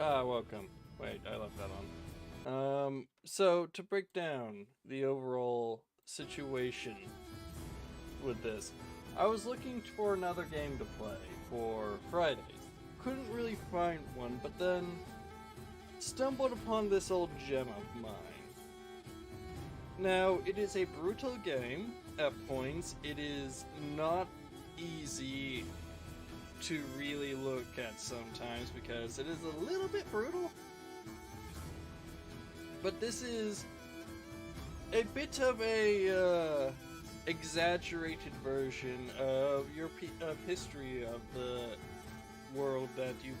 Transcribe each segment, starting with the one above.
Welcome. Wait, I left that on. So to break down the overall situation with this, I was looking for another game to play for Fridays. Couldn't really find one, but then stumbled upon this old gem of mine. Now, it is a brutal game at points. It is not easy to really look at sometimes because it is a little bit brutal. But this is a bit of a exaggerated version of your history of the world that you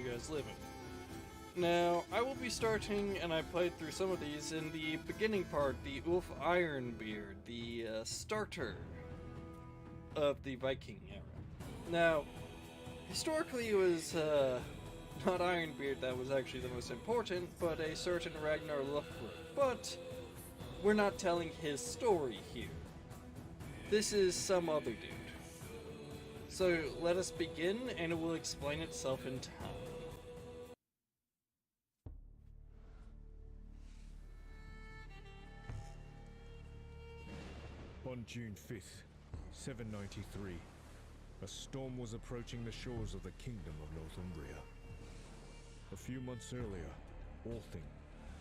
guys live in. Now, I will be starting, and I played through some of these in the beginning part, the Ulf Ironbeard, the starter of the Viking era. Now, historically it was not Ironbeard that was actually the most important, but a certain Ragnar Lothbrok. But we're not telling his story here. This is some other dude. So let us begin, and it will explain itself in time. On June 5th, 793, a storm was approaching the shores of the Kingdom of Northumbria. A few months earlier, Althing,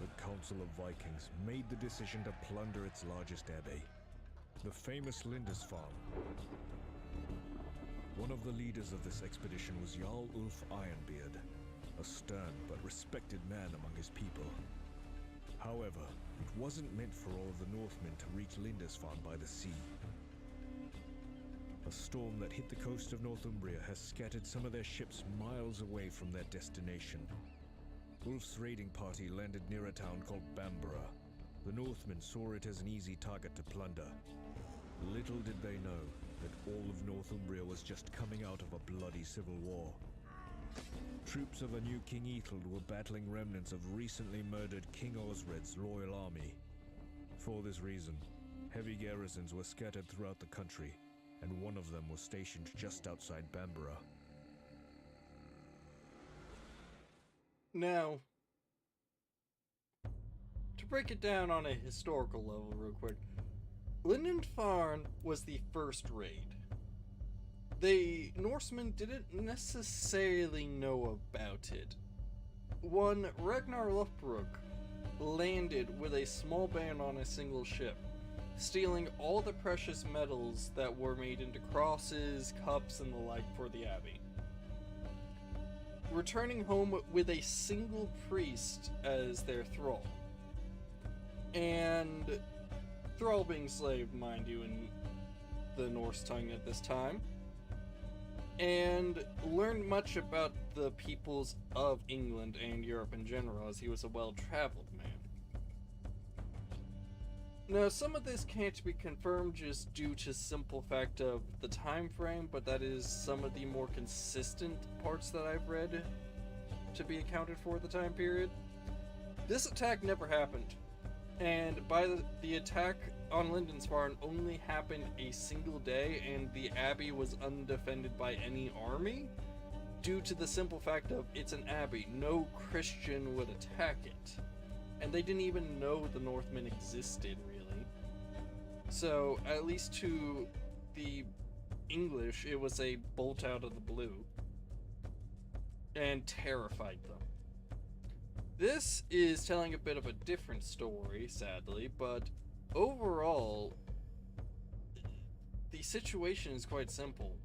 the Council of Vikings, made the decision to plunder its largest abbey, the famous Lindisfarne. One of the leaders of this expedition was Jarl Ulf Ironbeard, a stern but respected man among his people. However, it wasn't meant for all of the Northmen to reach Lindisfarne by the sea. A storm that hit the coast of Northumbria has scattered some of their ships miles away from their destination. Ulf's raiding party landed near a town called Bamborough. The Northmen saw it as an easy target to plunder. Little did they know that all of Northumbria was just coming out of a bloody civil war. Troops of a new King Ethelred were battling remnants of recently murdered King Osred's loyal army. For this reason, heavy garrisons were scattered throughout the country, and one of them was stationed just outside Bamborough. Now, to break it down on a historical level real quick, Lindisfarne was the first raid. The Norsemen didn't necessarily know about it. One, Ragnar Lothbrok landed with a small band on a single ship, stealing all the precious metals that were made into crosses, cups, and the like for the abbey. Returning home with a single priest as their thrall. And thrall being slave, mind you, in the Norse tongue at this time. And learned much about the peoples of England and Europe in general, as he was a well-traveled man. Now, some of this can't be confirmed just due to simple fact of the time frame, but that is some of the more consistent parts that I've read to be accounted for the time period. This attack never happened, and by the attack on Lindisfarne only happened a single day, and the abbey was undefended by any army, due to the simple fact of it's an abbey. No Christian would attack it. And they didn't even know the Northmen existed, really. So, at least to the English, it was a bolt out of the blue. And terrified them. This is telling a bit of a different story, sadly, but overall, the situation is quite simple.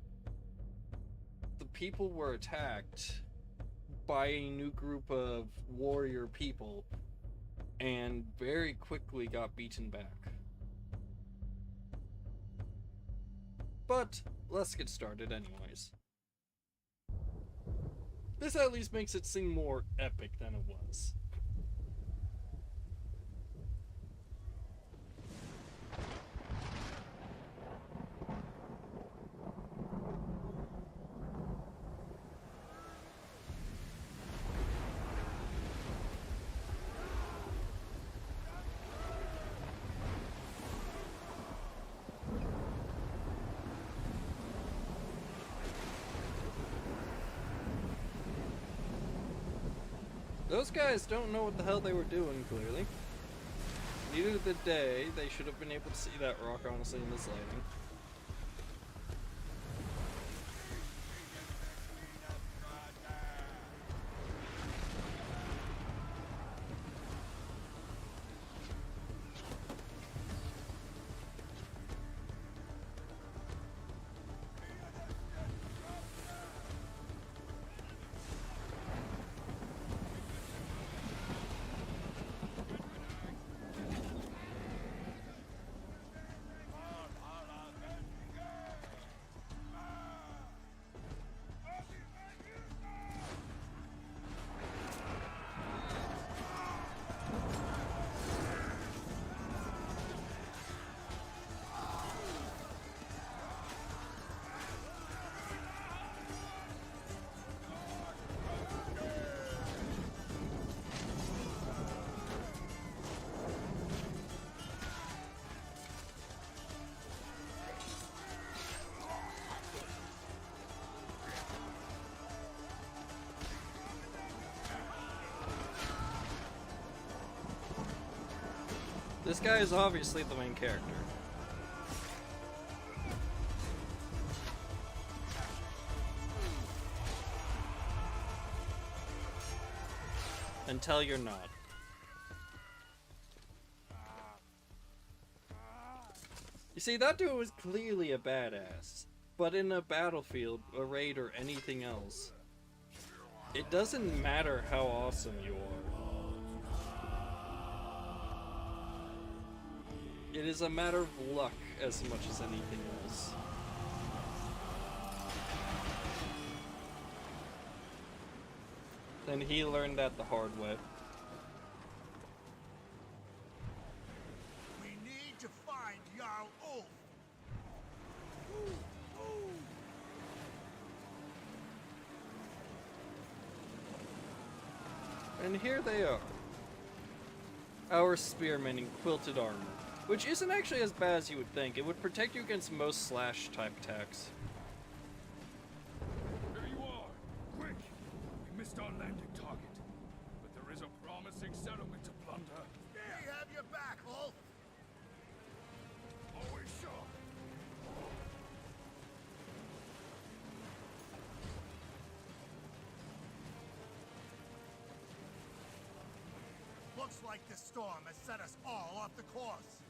The people were attacked by a new group of warrior people and very quickly got beaten back. But let's get started anyways. This at least makes it seem more epic than it was. Those guys don't know what the hell they were doing, clearly. Neither did they. They should have been able to see that rock, honestly, in this lighting. This guy is obviously the main character. Until you're not. You see, that dude was clearly a badass. But in a battlefield, a raid, or anything else, it doesn't matter how awesome you are. It is a matter of luck as much as anything else. And he learned that the hard way. We need to find Jarl Ulf. And here they are. Our spearmen in quilted armor. Which isn't actually as bad as you would think. It would protect you against most slash-type attacks. There you are! Quick! We missed our landing target. But there is a promising settlement to plunder. We have your back, Ulf. Always sharp. Looks like the storm has set us all off the course.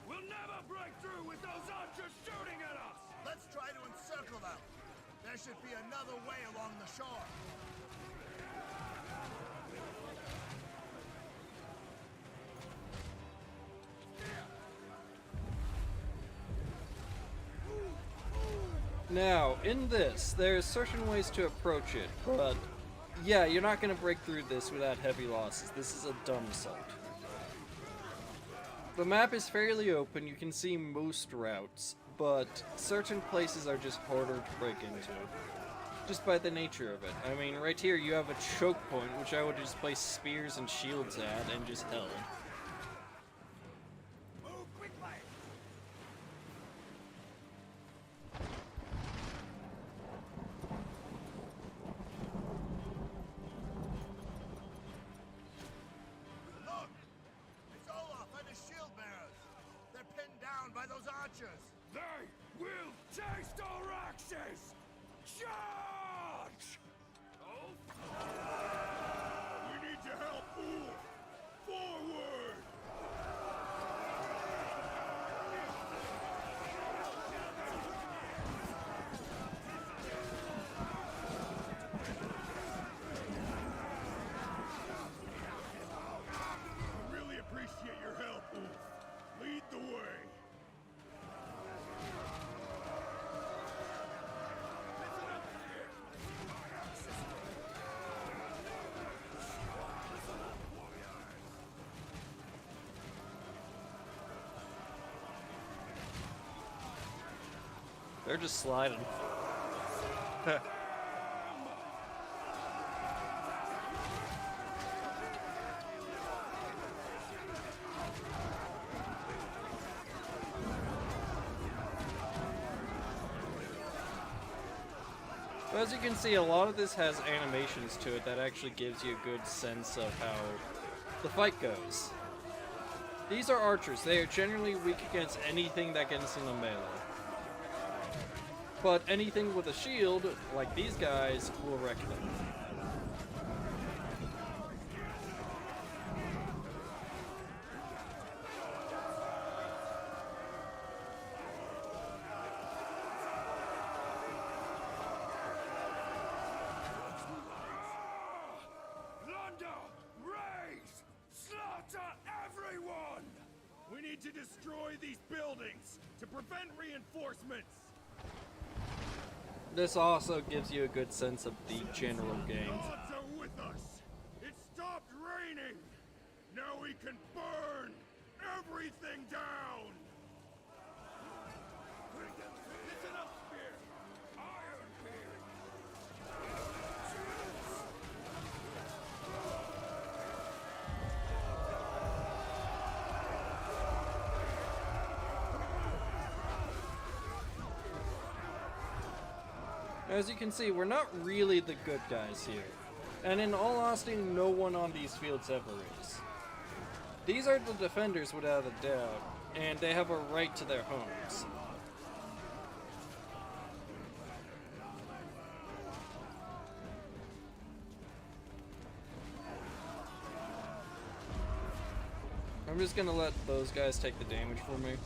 We'll never break through with those archers shooting at us! Let's try to encircle them. There should be another way along the shore. Now, in this, there's certain ways to approach it, but yeah, you're not going to break through this without heavy losses. This is a dumb assault. The map is fairly open, you can see most routes, but certain places are just harder to break into. Just by the nature of it. I mean, right here you have a choke point, which I would just place spears and shields at and just held. Move quickly. Look! It's Olaf and his shield bearers. They're pinned down by those archers. They will taste our axes! Charge! Oh. We need your help, Ulf! Forward! I really appreciate your help, Ulf. Lead the way. They're just sliding. As you can see, a lot of this has animations to it that actually gives you a good sense of how the fight goes. These are archers. They are generally weak against anything that gets in the melee. But anything with a shield, like these guys, will wreck them. We need to destroy these buildings to prevent reinforcements. This also gives you a good sense of the general game. The gods are with us. It stopped raining. Now we can burn everything down. Listen up, Spear. Iron Beard. As you can see, we're not really the good guys here. And in all honesty, no one on these fields ever is. These are the defenders without a doubt, and they have a right to their homes. I'm just gonna let those guys take the damage for me.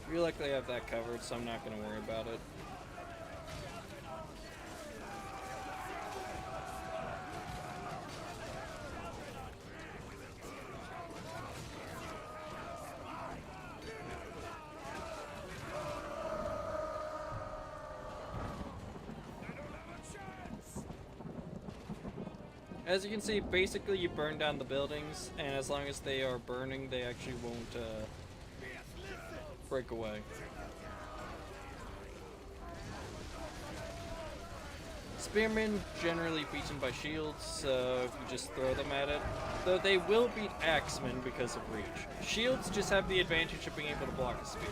I feel like they have that covered, so I'm not going to worry about it. As you can see, basically you burn down the buildings, and as long as they are burning, they actually won't break away. Spearmen generally beaten by shields, so if you just throw them at it. Though they will beat axemen because of reach. Shields just have the advantage of being able to block a spear.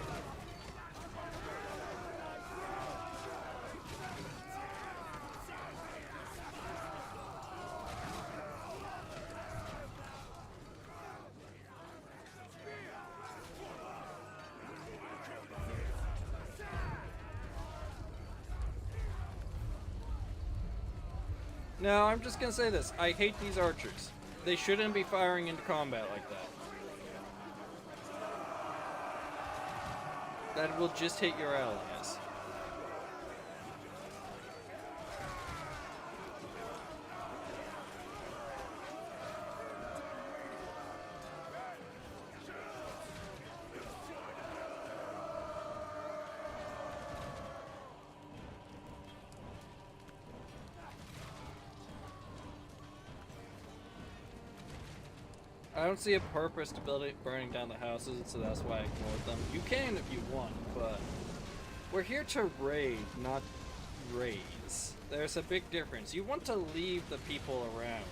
Now, I'm just gonna say this. I hate these archers. They shouldn't be firing into combat like that. That will just hit your allies. I don't see a purpose to burning down the houses, so that's why I ignored them. You can if you want, but we're here to raid, not raise. There's a big difference. You want to leave the people around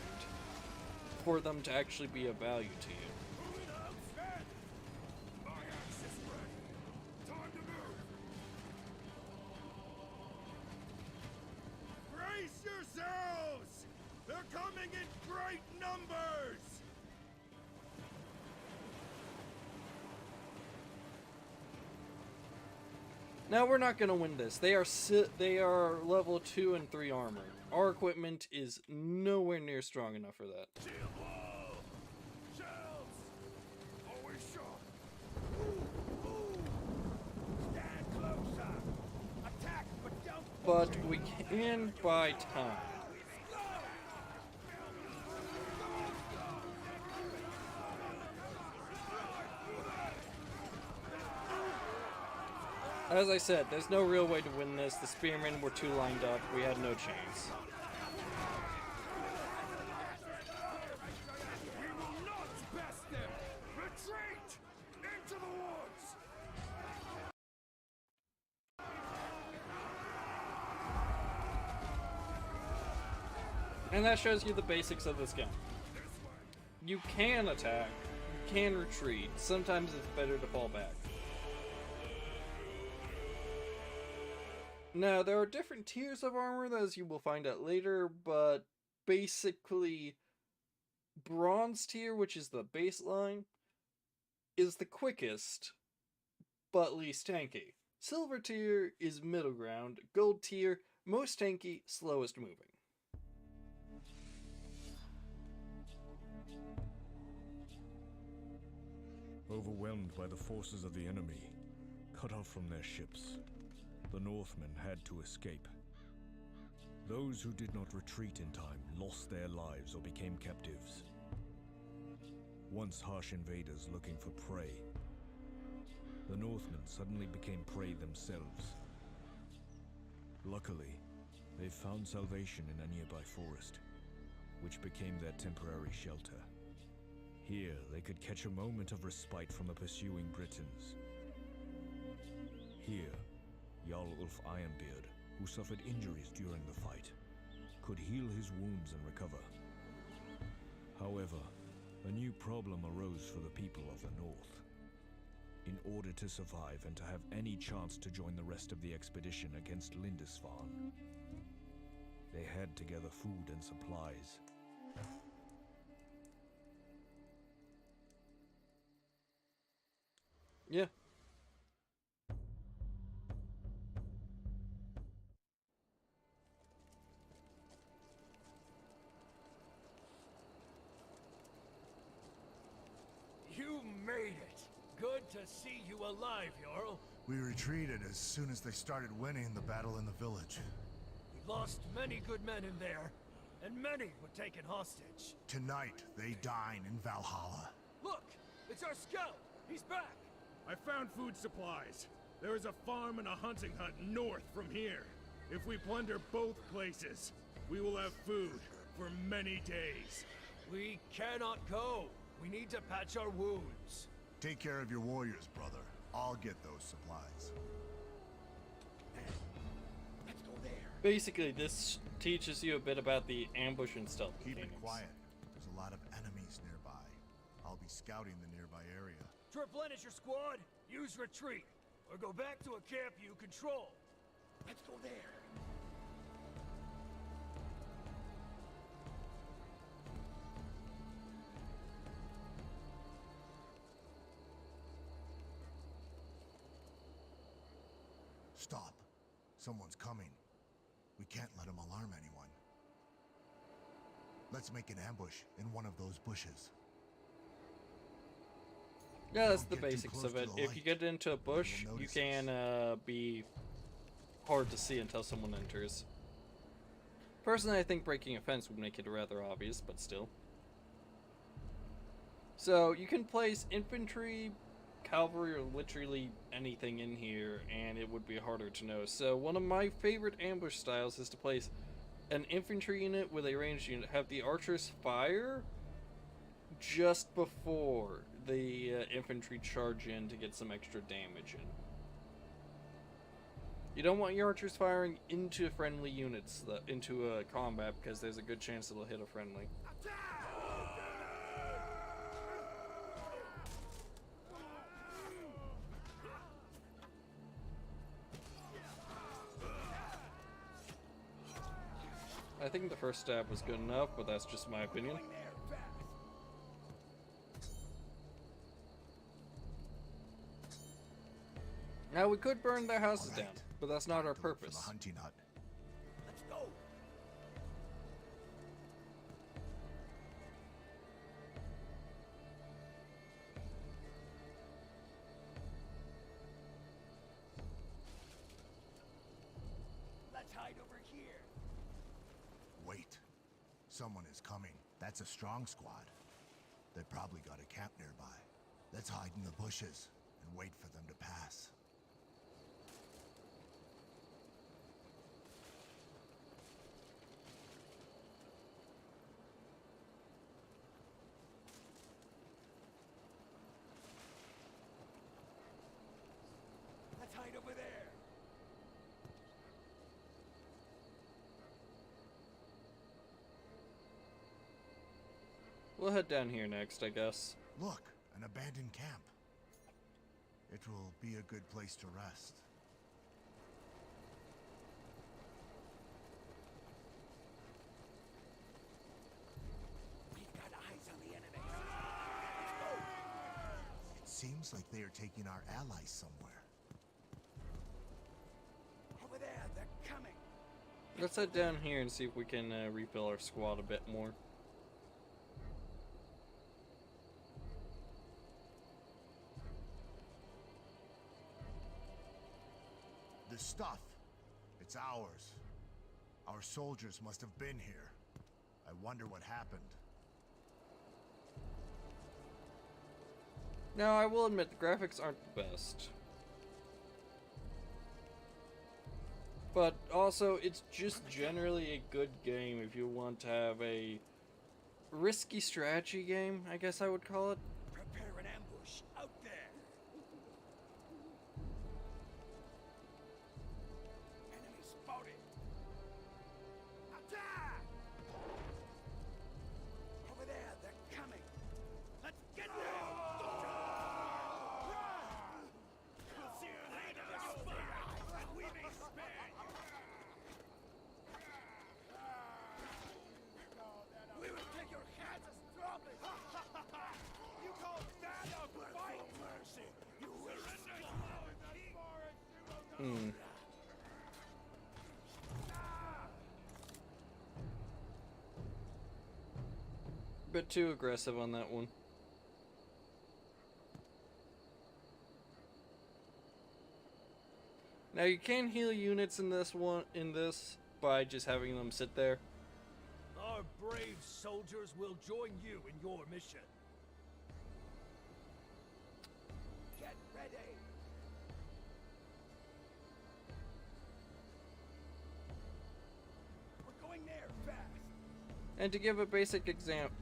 for them to actually be of value to you. Brace yourselves! They're coming in great numbers! Now we're not gonna win this. They are level 2 and 3 armor. Our equipment is nowhere near strong enough for that. Shells! Always sharp! Stand closer! Attack, but don't... But we can buy time. As I said, there's no real way to win this. The spearmen were too lined up. We had no chance. We will not best them! Retreat! Into the woods! And that shows you the basics of this gun. you can attack, you can retreat. Sometimes it's better to fall back. Now, there are different tiers of armor, as you will find out later, but basically, bronze tier, which is the baseline, is the quickest, but least tanky. Silver tier is middle ground. Gold tier, most tanky, slowest moving. Overwhelmed by the forces of the enemy, cut off from their ships, the Northmen had to escape. Those who did not retreat in time lost their lives or became captives. Once harsh invaders looking for prey, the Northmen suddenly became prey themselves. Luckily, they found salvation in a nearby forest, which became their temporary shelter. Here, they could catch a moment of respite from the pursuing Britons. Here, Jarl Ulf Ironbeard, who suffered injuries during the fight, could heal his wounds and recover. However, a new problem arose for the people of the North. In order to survive and to have any chance to join the rest of the expedition against Lindisfarne, they had to gather food and supplies. Yeah. You made it! Good to see you alive, Jarl. We retreated as soon as they started winning the battle in the village. We lost many good men in there, and many were taken hostage. Tonight, they dine in Valhalla. Look! It's our scout! He's back! I found food supplies. There is a farm and a hunting hut north from here. If we plunder both places, we will have food for many days. We cannot go. We need to patch our wounds. Take care of your warriors, brother. I'll get those supplies. Let's go there. Basically, this teaches you a bit about the ambush and stealth Keep it mechanics. quiet. There's a lot of enemies nearby. I'll be scouting the nearby area. To replenish your squad, use retreat. Or go back to a camp you control. Let's go there. Stop. Someone's coming. We can't let him alarm anyone. Let's make an ambush in one of those bushes. Yeah, that's Don't the get too basics close of to it. the If you light. get into a bush, You'll you notice can be hard to see until someone enters. Personally, I think breaking a fence would make it rather obvious, but still. So, you can place infantry, cavalry, or literally anything in here, and it would be harder to know. So, one of my favorite ambush styles is to place an infantry unit with a ranged unit, have the archers fire just before the infantry charge in to get some extra damage in. You don't want your archers firing into friendly units, into a combat, because there's a good chance it'll hit a friendly. I think the first stab was good enough, but that's just my opinion. Now, we could burn their houses All right. down, but that's not our To look for purpose. the hunting hut. Let's go. Let's hide over here. Wait. Someone is coming. That's a strong squad. They probably got a camp nearby. Let's hide in the bushes and wait for them to pass. Let's hide over there. we'll head down here next, I guess. Look, an abandoned camp. It will be a good place to rest. We've got eyes on the enemy. It seems like they are taking our allies somewhere. Over there, they're coming. Let's head down here and see if we can refill our squad a bit more. The stuff. It's ours. Our soldiers must have been here. I wonder what happened. Now, I will admit the graphics aren't the best. But also, it's just generally a good game if you want to have a risky strategy game, I guess I would call it. Prepare an ambush out there. Enemy spotted. Attack! Over there, they're coming. Let's get them! We'll see you later, we may spare you. We will take your heads as dropping. You call that a fight? Mercy. You surrender to our king. Bit too aggressive on that one. Now you can heal units in this by just having them sit there. Our brave soldiers will join you in your mission. Get ready. We're going there fast. And to give a basic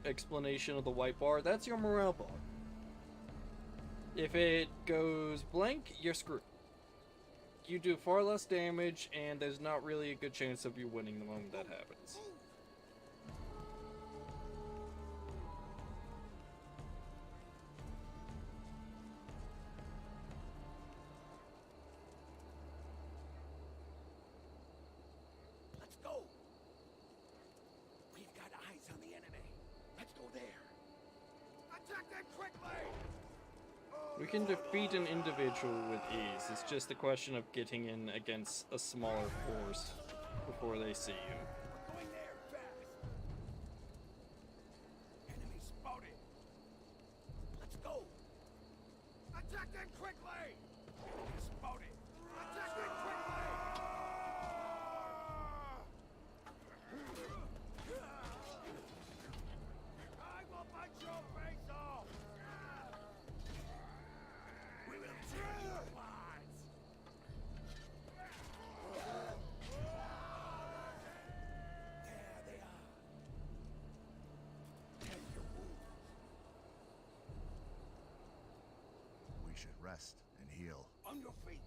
explanation of the white bar, that's your morale bar. If it goes blank, you're screwed. You do far less damage, and there's not really a good chance of you winning the moment that happens. Let's go. We've got eyes on the enemy. Let's go there. Attack them quickly. We can defeat an individual with ease. It's just a question of getting in against a smaller force before they see you. We're going there fast. Enemy spotted. Let's go. Attack them quickly. Enemy spotted. Attack them quickly. I will bite your face off. We will tear you apart. There they are. Tend your wounds. We should rest and heal. On your feet.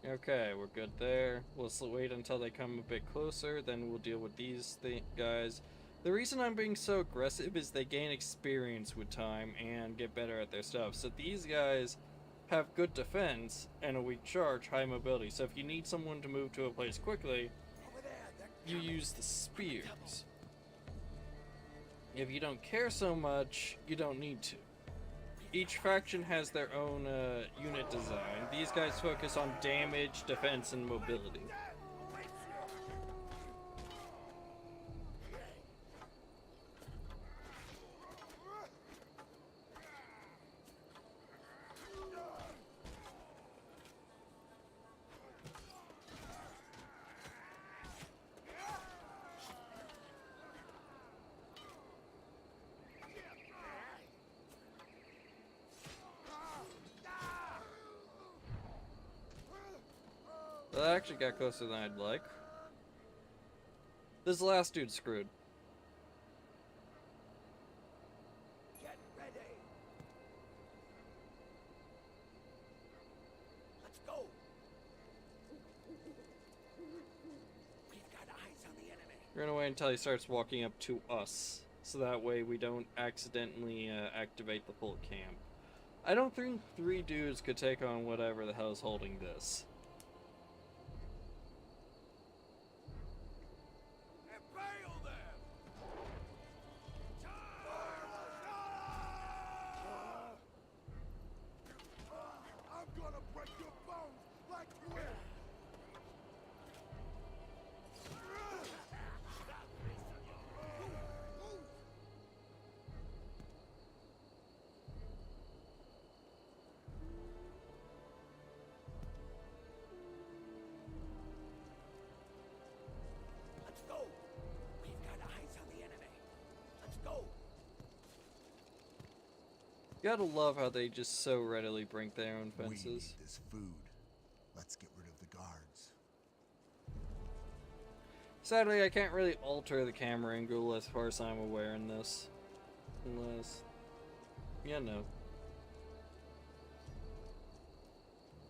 Okay, we're good there. We'll wait until they come a bit closer, then we'll deal with these guys. The reason I'm being so aggressive is they gain experience with time and get better at their stuff. So these guys have good defense and a weak charge, high mobility. So if you need someone to move to a place quickly, Over there, they're you coming. use the spears. If you don't care so much, you don't need to. Each faction has their own unit design. These guys focus on damage, defense, and mobility. That actually got closer than I'd like. This last dude's screwed. Get ready. Let's go. We've got eyes on the enemy. Run away until he starts walking up to us. so that way we don't accidentally activate the full camp. I don't think 3 dudes could take on whatever the hell is holding this. Impale them! I'm gonna break your bones like twins! Let's go! We've got eyes on the enemy. Let's go! Gotta love how they just so readily break their own We need fences. this food. Let's get rid of the guards. Sadly, I can't really alter the camera angle as far as I'm aware in this. Unless, you know.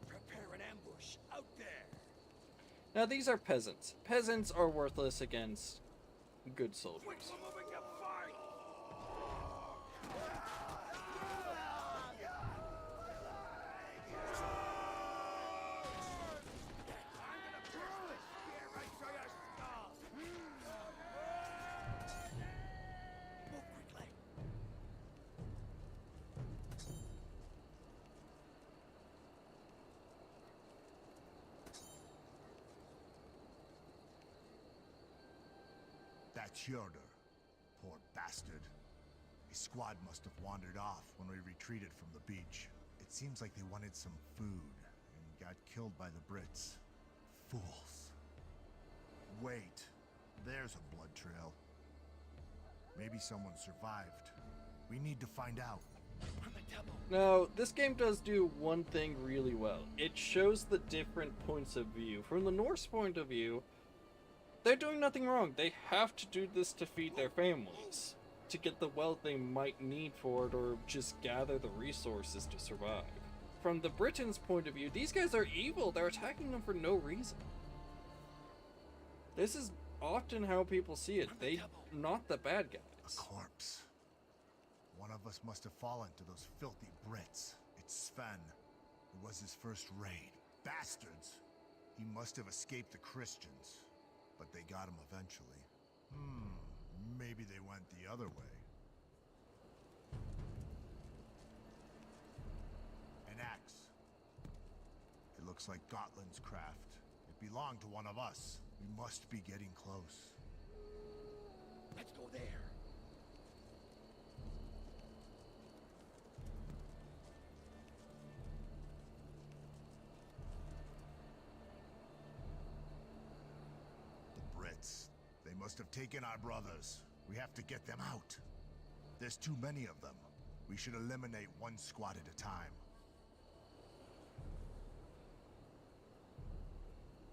Prepare an ambush out there! Now these are peasants. Peasants are worthless against good soldiers. Quick, we're moving to fight! I'm gonna pierce this spear right through your skull! Move quickly! That's Hjorder. Poor bastard. His squad must have wandered off when we retreated from the beach. It seems like they wanted some food and got killed by the Brits. Fools. Wait. There's a blood trail. Maybe someone survived. We need to find out. On the double! Now, this game does do one thing really well. It shows the different points of view. From the Norse point of view, they're doing nothing wrong. They have to do this to feed their families, to get the wealth they might need for it, or just gather the resources to survive. From the Britons' point of view, these guys are evil. They're attacking them for no reason. This is often how people see it. They're not the bad A guys. corpse. One of us must have fallen to those filthy Brits. It's Sven. It was his first raid. Bastards! He must have escaped the Christians. But they got him eventually. Maybe they went the other way. An axe. It looks like Gotland's craft. It belonged to one of us. We must be getting close. Let's go there! The Brits. They must have taken our brothers. We have to get them out. There's too many of them. We should eliminate one squad at a time.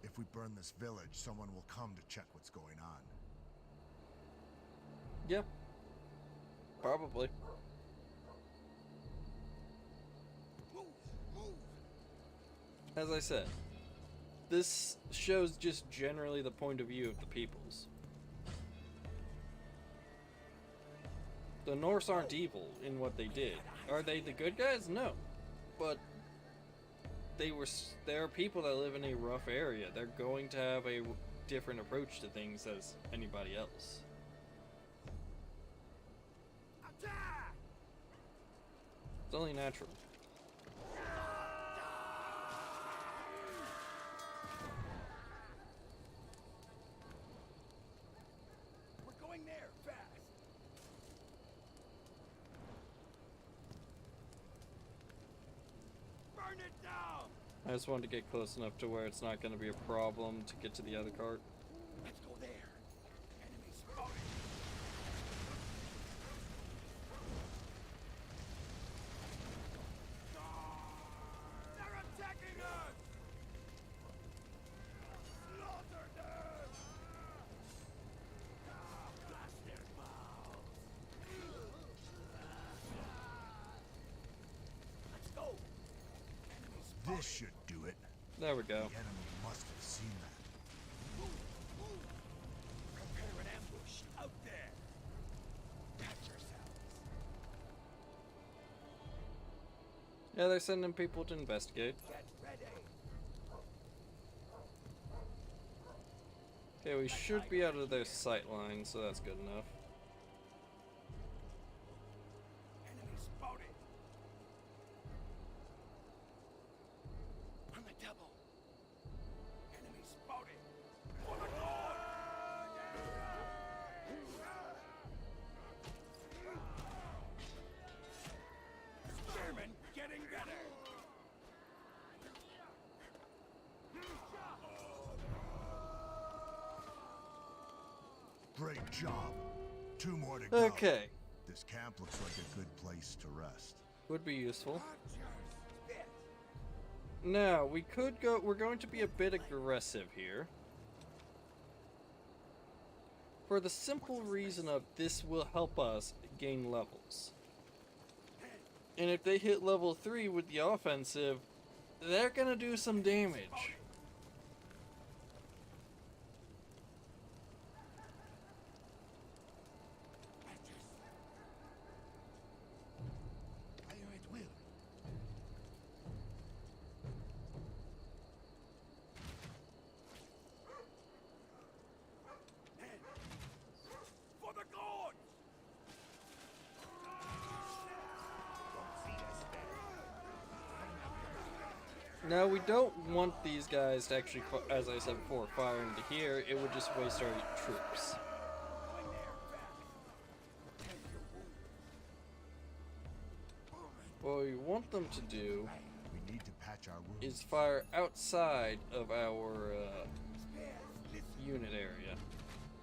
If we burn this village, someone will come to check what's going on. Yep. Probably. Move! Move! As I said, this shows just generally the point of view of the peoples. The Norse aren't evil in what they did. Are they the good guys? No. But there are people that live in a rough area. They're going to have a different approach to things as anybody else. Attack! It's only natural. We're going there, fast! Burn it down! I just wanted to get close enough to where it's not going to be a problem to get to the other cart. Let's go there! Enemy spotted! They're attacking us! Slaughter them! Blast their mouths! Let's go! Enemy spotted! This should do it. There we go. The enemy must have seen that. Move! Move! Prepare an ambush out there! Yeah, they're sending people to investigate. Get ready. Okay, we should be out of their sight line, so that's good enough. Enemy spotted. On the double. Enemy spotted. For the Lord. Spearman getting better. Great job. 2 more to go. Okay, This camp looks like a good place to rest. would be useful. Fist. Now, we could go... We're going to be a bit aggressive here. For the simple reason of this will help us gain levels. And if they hit level 3 with the offensive, they're gonna do some damage. Fire at will. For the gods! Now, we don't want these guys to actually, as I said before, fire into here. It would just waste our troops. What we want them to do We need to patch our wounds. is fire outside of our unit area,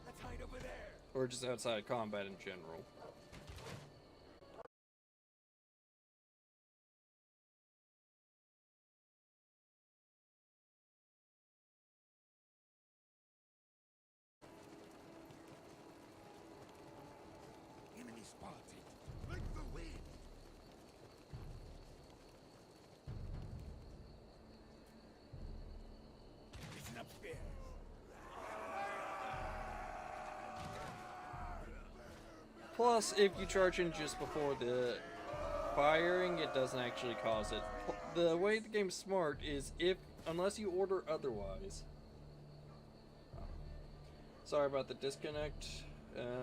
Let's hide over there. or just outside combat in general. Enemy spotted. Like the wind. Listen upstairs. Plus, if you charge in just before the firing, it doesn't actually cause it. The way the game's smart is unless you order otherwise. Sorry about the disconnect.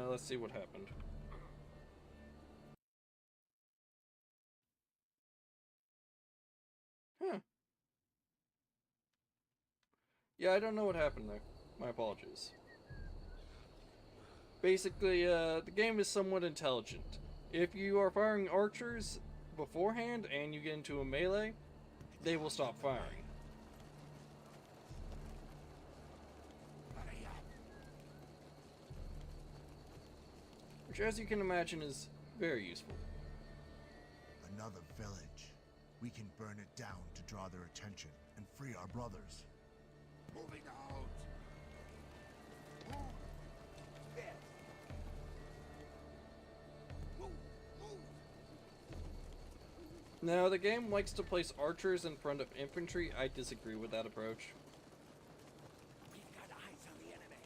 Let's see what happened. Huh. Yeah, I don't know what happened there. My apologies. Basically, the game is somewhat intelligent. If you are firing archers beforehand and you get into a melee, they will stop firing. Which, as you can imagine, is very useful. Another village. We can burn it down to draw their attention and free our brothers. Moving out. Move. Fist. Move. Move. Now, the game likes to place archers in front of infantry. I disagree with that approach. We've got eyes on the enemy.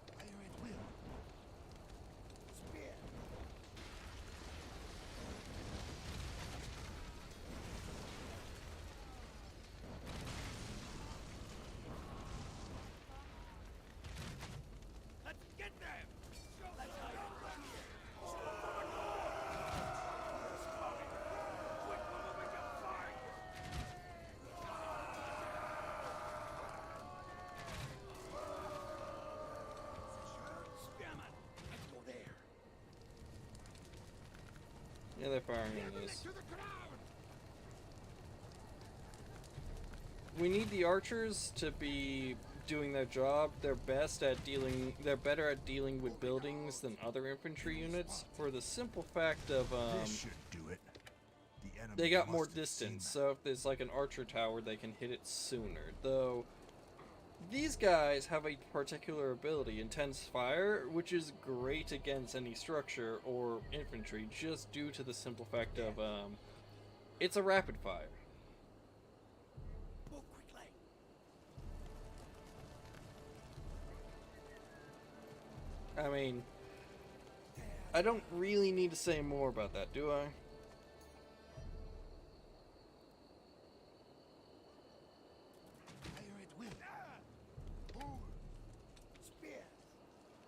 Fire at will. Spear. Let's get them! Let's hide in here. Show them for the Lord! Spotted. Quick, we're moving to fight! Spearman, let's go there. Yeah, they're firing on this. To the ground! We need the archers to be doing their job. They're better at dealing with buildings than other infantry units for the simple fact of This should do it. The enemy they got must more have distance, seen so if there's like an archer tower, they can hit it sooner. Though, these guys have a particular ability, Intense Fire, which is great against any structure or infantry, just due to the simple fact of, it's a rapid fire. Move quickly. I mean, I don't really need to say more about that, do I? Fire at will. Move. Spear.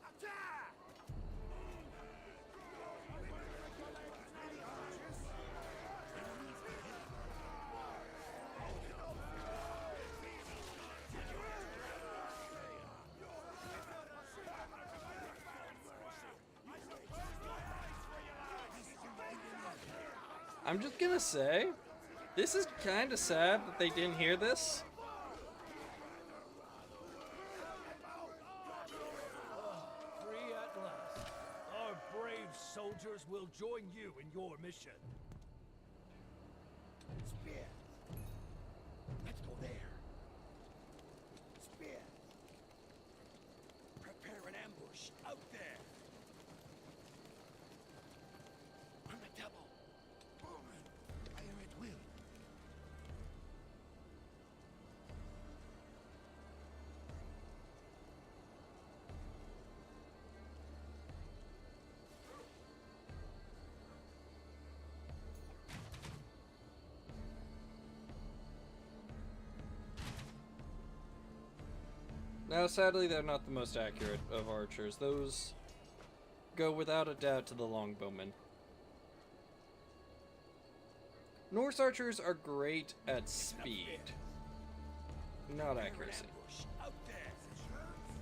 Attack! I'm just gonna say, this is kind of sad that they didn't hear this. Free at last. Our brave soldiers will join you in your mission. Spear. Let's go there. Spear. Prepare an ambush out there. On the double. Movement. Fire at will. Now, sadly, they're not the most accurate of archers. Those go without a doubt to the longbowmen. Norse archers are great at speed, not accuracy. Ambush out there.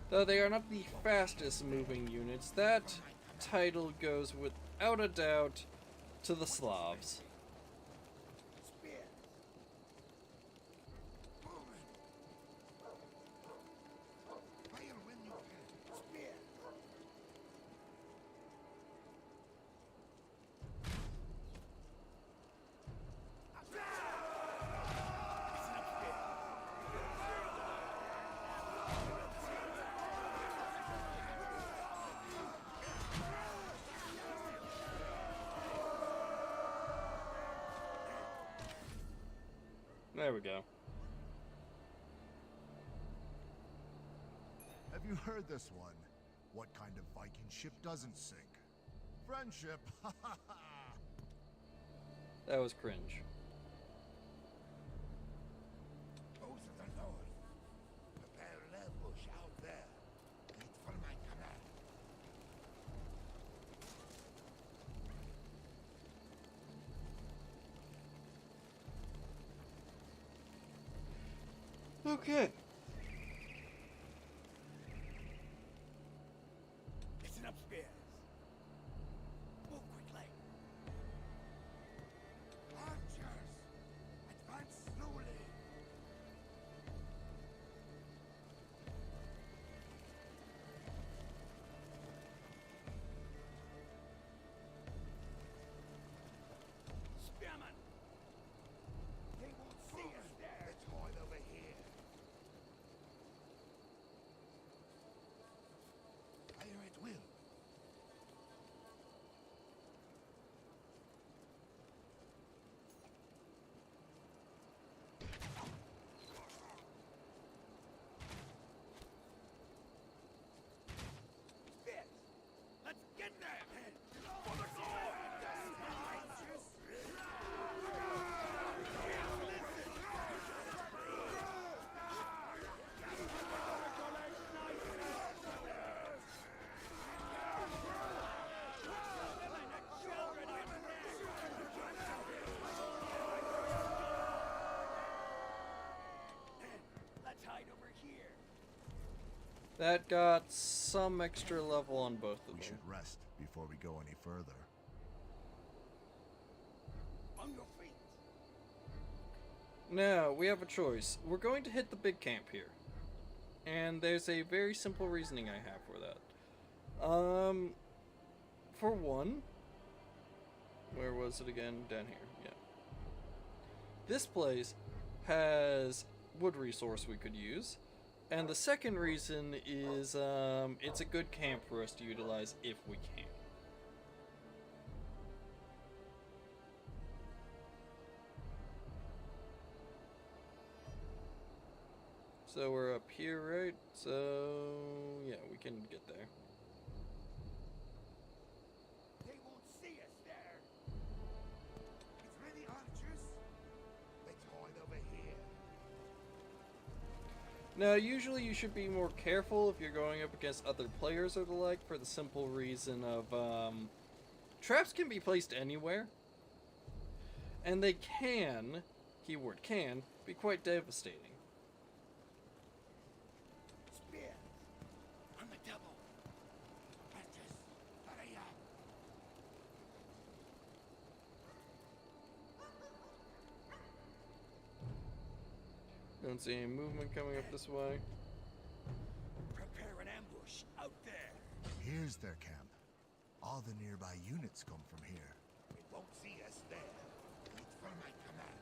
Though they are not the fastest moving units, that title goes without a doubt to the Slavs. Spear. Movement. Fire when you can. Spear. There we go. Have you heard this one? What kind of Viking ship doesn't sink? Friendship! That was cringe. Those of the North. Prepare an ambush out there. Wait for my command. Okay. Listen up, Spears. Move quickly. Archers, advance slowly. Spearman. They won't see us there. Let's hide over here. Fire at will. Spears, let's get there. For the sword. Let's hide over here. That got some extra level on both of We them. should rest before we go any further. On your feet. Now, we have a choice. We're going to hit the big camp here. And there's a very simple reasoning I have for that. For one, where was it again? Down here, yeah. This place has wood resource we could use. And the second reason is it's a good camp for us to utilize if we can. So we're up here, right? So yeah, we can get there. Now, usually you should be more careful if you're going up against other players or the like, for the simple reason of, traps can be placed anywhere. And they can, keyword can, be quite devastating. Spear. On the double. Practice. Hurry up. Don't see any movement coming up this way. Prepare an ambush out there. Here's their camp. All the nearby units come from here. It won't see us there. It's from my command.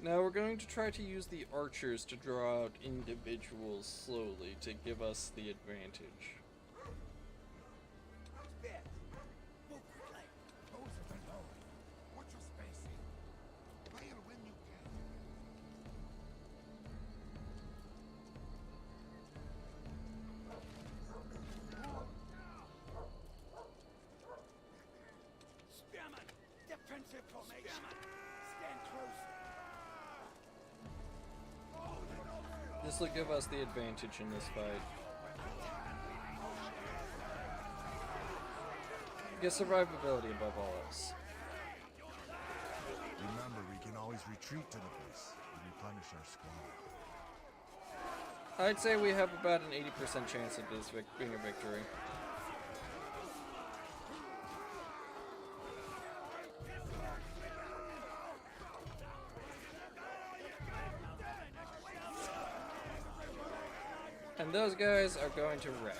Now we're going to try to use the archers to draw out individuals slowly to give us the advantage. Spear. Move quickly. Those are the low. Watch your spacing. Fire when you can. Spearman. Defensive formation. Stand close. This will give us the advantage in this fight. Get survivability above all else. Remember, we can always retreat to the place and replenish our squad. I'd say we have about an 80% chance of this being a victory. And those guys are going to wreck.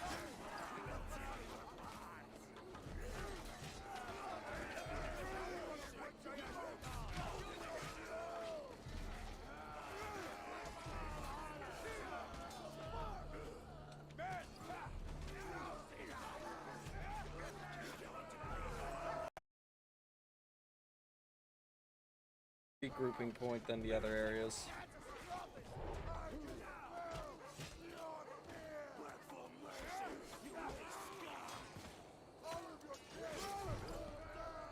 Regrouping point than the other areas.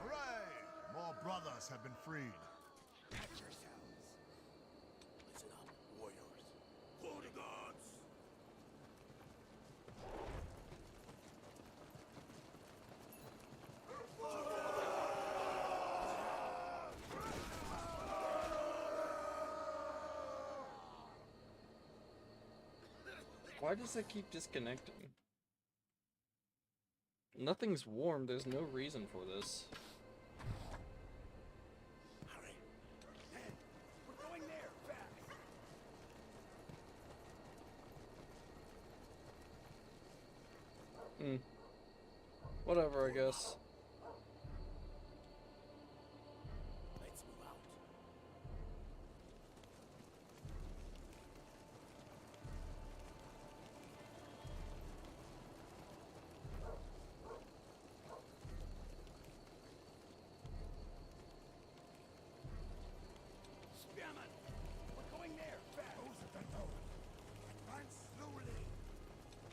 Hooray! More brothers have been freed. Catch yourselves. Listen up, warriors. For the gods. Why does it keep disconnecting? Nothing's warm, there's no reason for this. Hurry. Men, we're going there, fast. Whatever, I guess. Let's move out. Spearman, we're going there, fast. Those are the nodes. Advance slowly.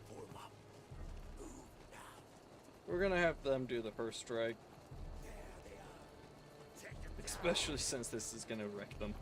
Form up. Move now. We're gonna have them do the first strike, There they are. Take them down. especially since this is gonna wreck them.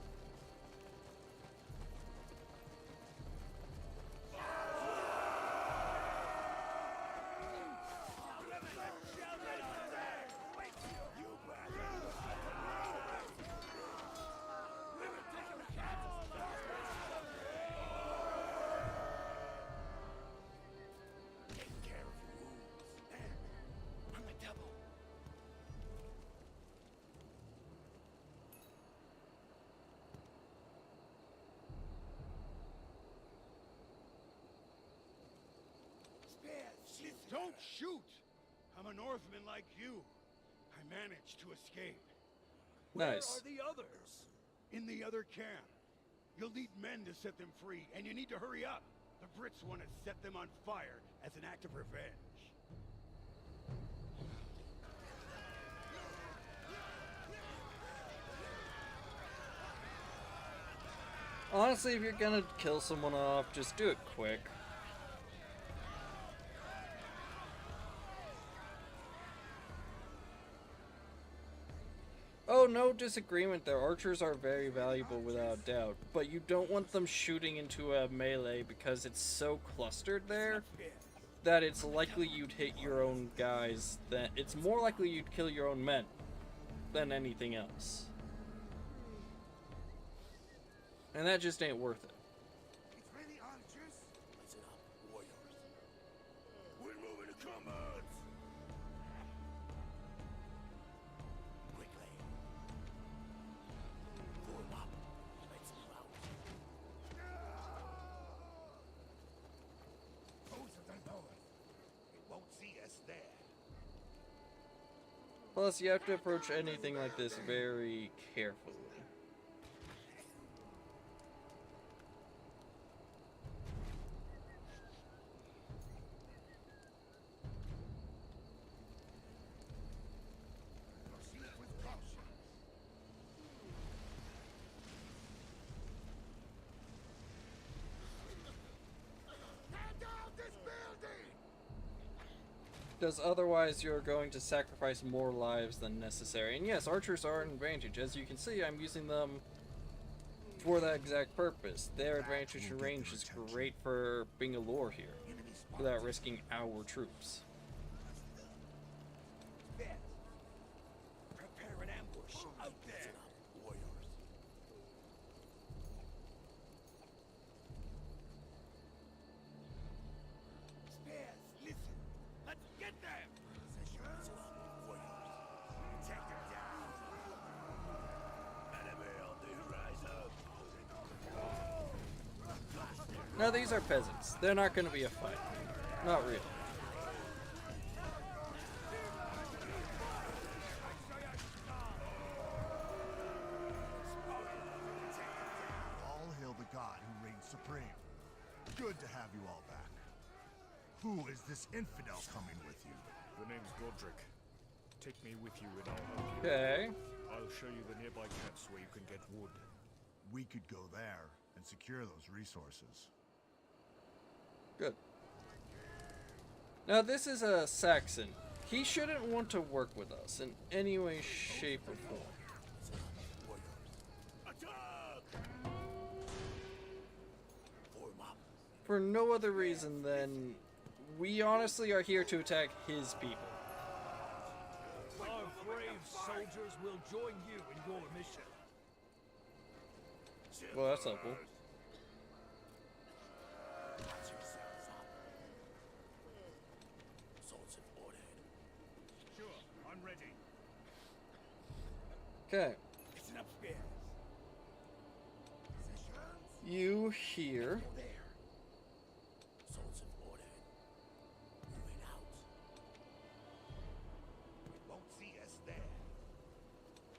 Take care of your wounds. There. On the double. Spears, Don't shoot! I'm a Northman like you. I managed to escape. Where Nice. are the others? In the other camp. You'll need men to set them free, and you need to hurry up. The Brits want to set them on fire as an act of revenge. Honestly, if you're gonna kill someone off, just do it quick. Oh, no disagreement there. Archers are very valuable without doubt, but you don't want them shooting into a melee because it's so clustered there that it's likely you'd hit your own guys. That it's more likely you'd kill your own men than anything else. And that just ain't worth it. It's ready, archers. Listen up, warriors. We're moving to combat. Quickly. Form up. Let's move out. Closer than north. It won't see us there. Plus, you have to approach anything like this very carefully. Proceed with caution. Tear down this building! Because otherwise you're going to sacrifice more lives than necessary. And yes, archers are an advantage. As you can see, I'm using them for that exact purpose. Their advantage in range is great for being a lure here, Enemy spotted. without risking our troops. Best. Prepare an ambush out there. Warriors. Spares, listen. Let's get them. Sessions. Warriors. Take them down. Enemy on the horizon. Now these are peasants. They're not going to be a fight. Not really. All hail the god who reigns supreme. Good to have you all back. Who is this infidel coming with you? The name's Godric. Take me with you and I'll help you. Okay. I'll show you the nearby camps where you can get wood. We could go there and secure those resources. Good. Now this is a Saxon. He shouldn't want to work with us in any way, shape, or form. For no other reason than we honestly are here to attack his people. Our brave soldiers will join you in your mission. Well, that's helpful. Watch yourselves up. Swords have ordered. Sure, I'm ready. Okay. Listen upstairs. Sessions. You here. Go there. Swords have ordered. Moving out. It won't see us there.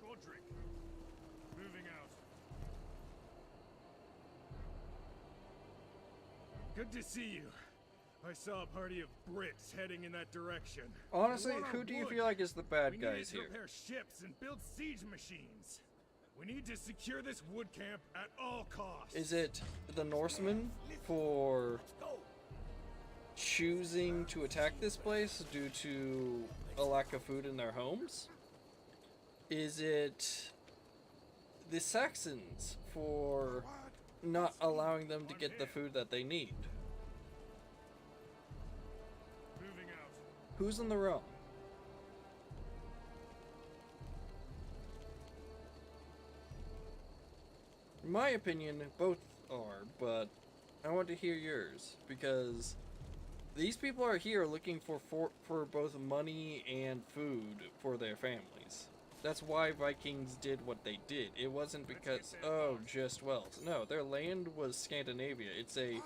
Godric. Moving out. Good to see you. I saw a party of Brits heading in that direction. Honestly, They want who our do you wood. feel like is the bad We guys need to here? repair ships and build siege machines. We need to secure this wood camp at all costs. Is it the Norsemen for choosing to attack this place due to a lack of food in their homes? Is it the Saxons for not allowing them to get the food that they need? Moving out. Who's in the wrong? In my opinion, both are, but I want to hear yours because these people are here looking for both money and food for their families. That's why Vikings did what they did. It wasn't because, oh, just wealth. No, their land was Scandinavia. It's a,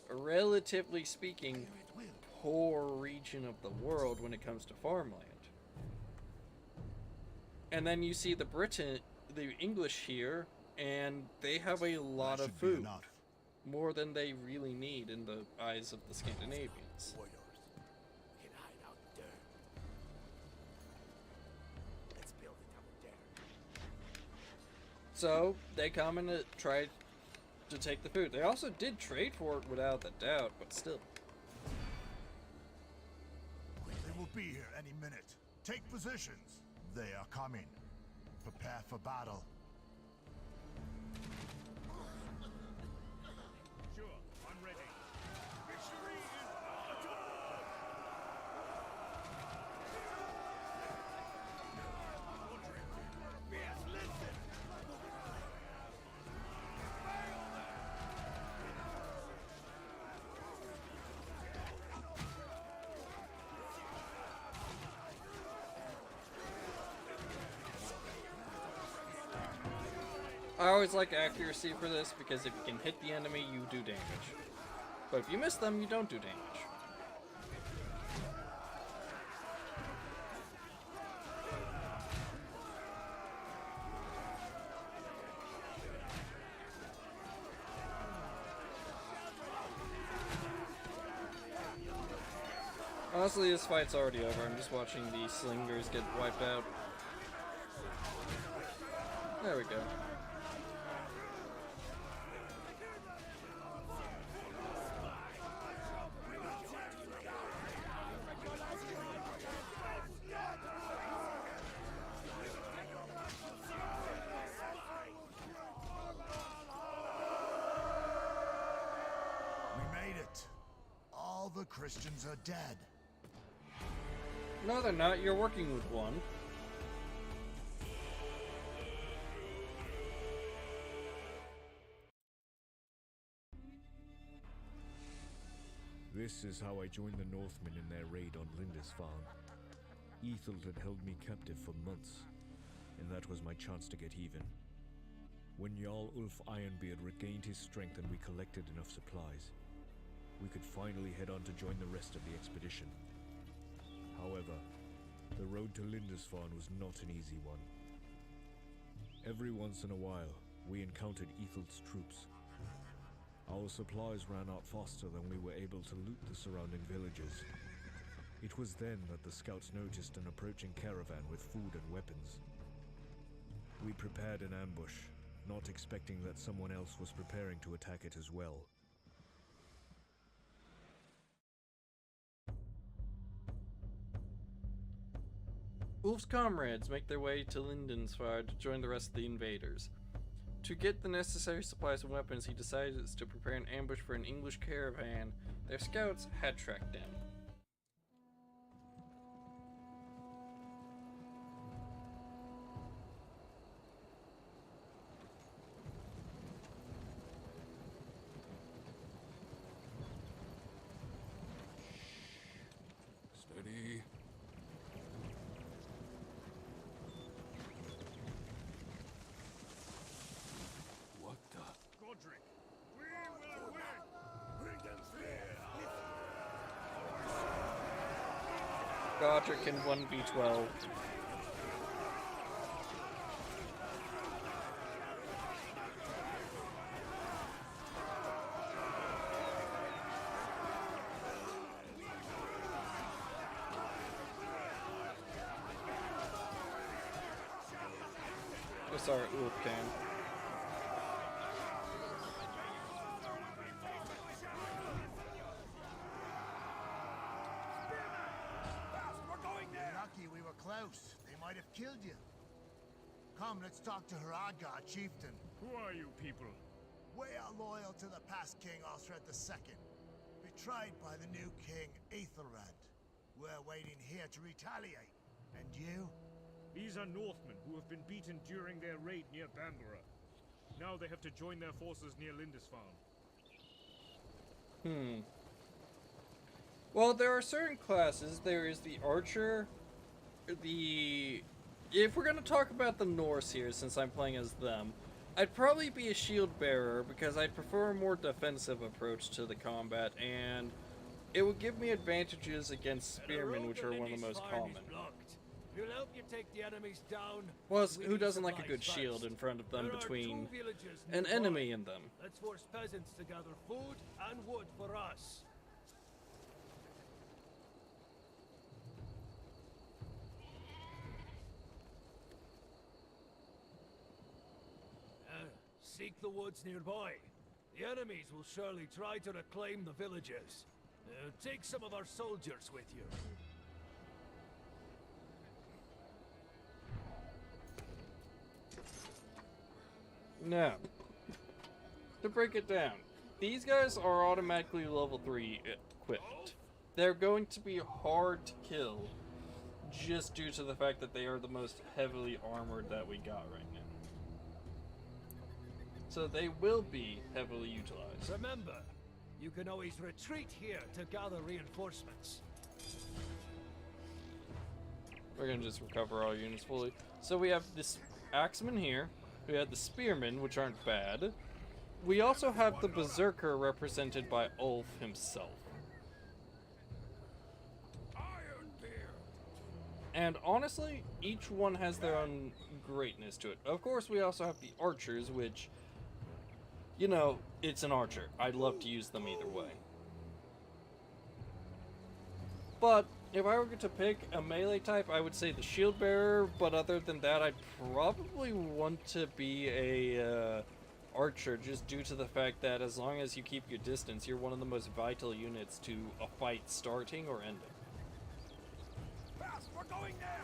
relatively speaking, poor region of the world when it comes to farmland. And then you see the English here, and they have a lot That of should be food. enough. More than they really need in the eyes of the Scandinavians. Warriors. We can hide out there. Let's build it out there. So, they come and try to take the food. They also did trade for it without a doubt, but still. They will be here any minute. Take positions. They are coming. Prepare for battle. Sure, I'm ready. Victory is ours! Yes, listen! I always like accuracy for this because if you can hit the enemy, you do damage. But if you miss them, you don't do damage. Honestly, this fight's already over. I'm just watching the slingers get wiped out. There we go. We made it. All the Christians are dead. No, they're not. You're working with one. This is how I joined the Northmen in their raid on Lindisfarne. Ethelred had held me captive for months, and that was my chance to get even. When Jarl Ulf Ironbeard regained his strength and we collected enough supplies, we could finally head on to join the rest of the expedition. However, the road to Lindisfarne was not an easy one. Every once in a while, we encountered Ethel's troops. Our supplies ran out faster than we were able to loot the surrounding villages. It was then that the scouts noticed an approaching caravan with food and weapons. We prepared an ambush, not expecting that someone else was preparing to attack it as well. Ulf's comrades make their way to Lindisfarne to join the rest of the invaders. To get the necessary supplies and weapons, he decides to prepare an ambush for an English caravan their scouts had tracked down. Steady. What the? Godric, we will win! Bring them fear! Godric in 1v12. Oh, sorry, Ulf can. We're going there! Lucky we were close. They might have killed you. Come, let's talk to Hraga, chieftain. Who are you people? We are loyal to the past king Osred II, betrayed by the new king Ethelred. We're waiting here to retaliate. And you? These are Northmen who have been beaten during their raid near Bamborough. Now they have to join their forces near Lindisfarne. Well, there are certain classes. There is the archer, if we're gonna talk about the Norse here, since I'm playing as them, I'd probably be a shield bearer because I'd prefer a more defensive approach to the combat, and it would give me advantages against spearmen, which are one of the most common. We'll help you take the enemies down. Plus, We who need doesn't like a supplies good shield first. in front of them There are between 2 villages an nearby. enemy and them? Let's force peasants to gather food and wood for us. Seek the woods nearby. The enemies will surely try to reclaim the villages. Take some of our soldiers with you. Now, to break it down, these guys are automatically level 3 equipped. They're going to be hard to kill just due to the fact that they are the most heavily armored that we got right now. So they will be heavily utilized. Remember, you can always retreat here to gather reinforcements. We're gonna just recover all units fully. So we have this axeman here. We have the spearmen, which aren't bad. We also have the berserker represented by Ulf himself. And honestly, each one has their own greatness to it. Of course, we also have the archers, which, you know, it's an archer. I'd love to use them either way. But if I were to pick a melee type, I would say the shield bearer, but other than that, I'd probably want to be a archer, just due to the fact that as long as you keep your distance, you're one of the most vital units to a fight starting or ending. Fast, we're going there!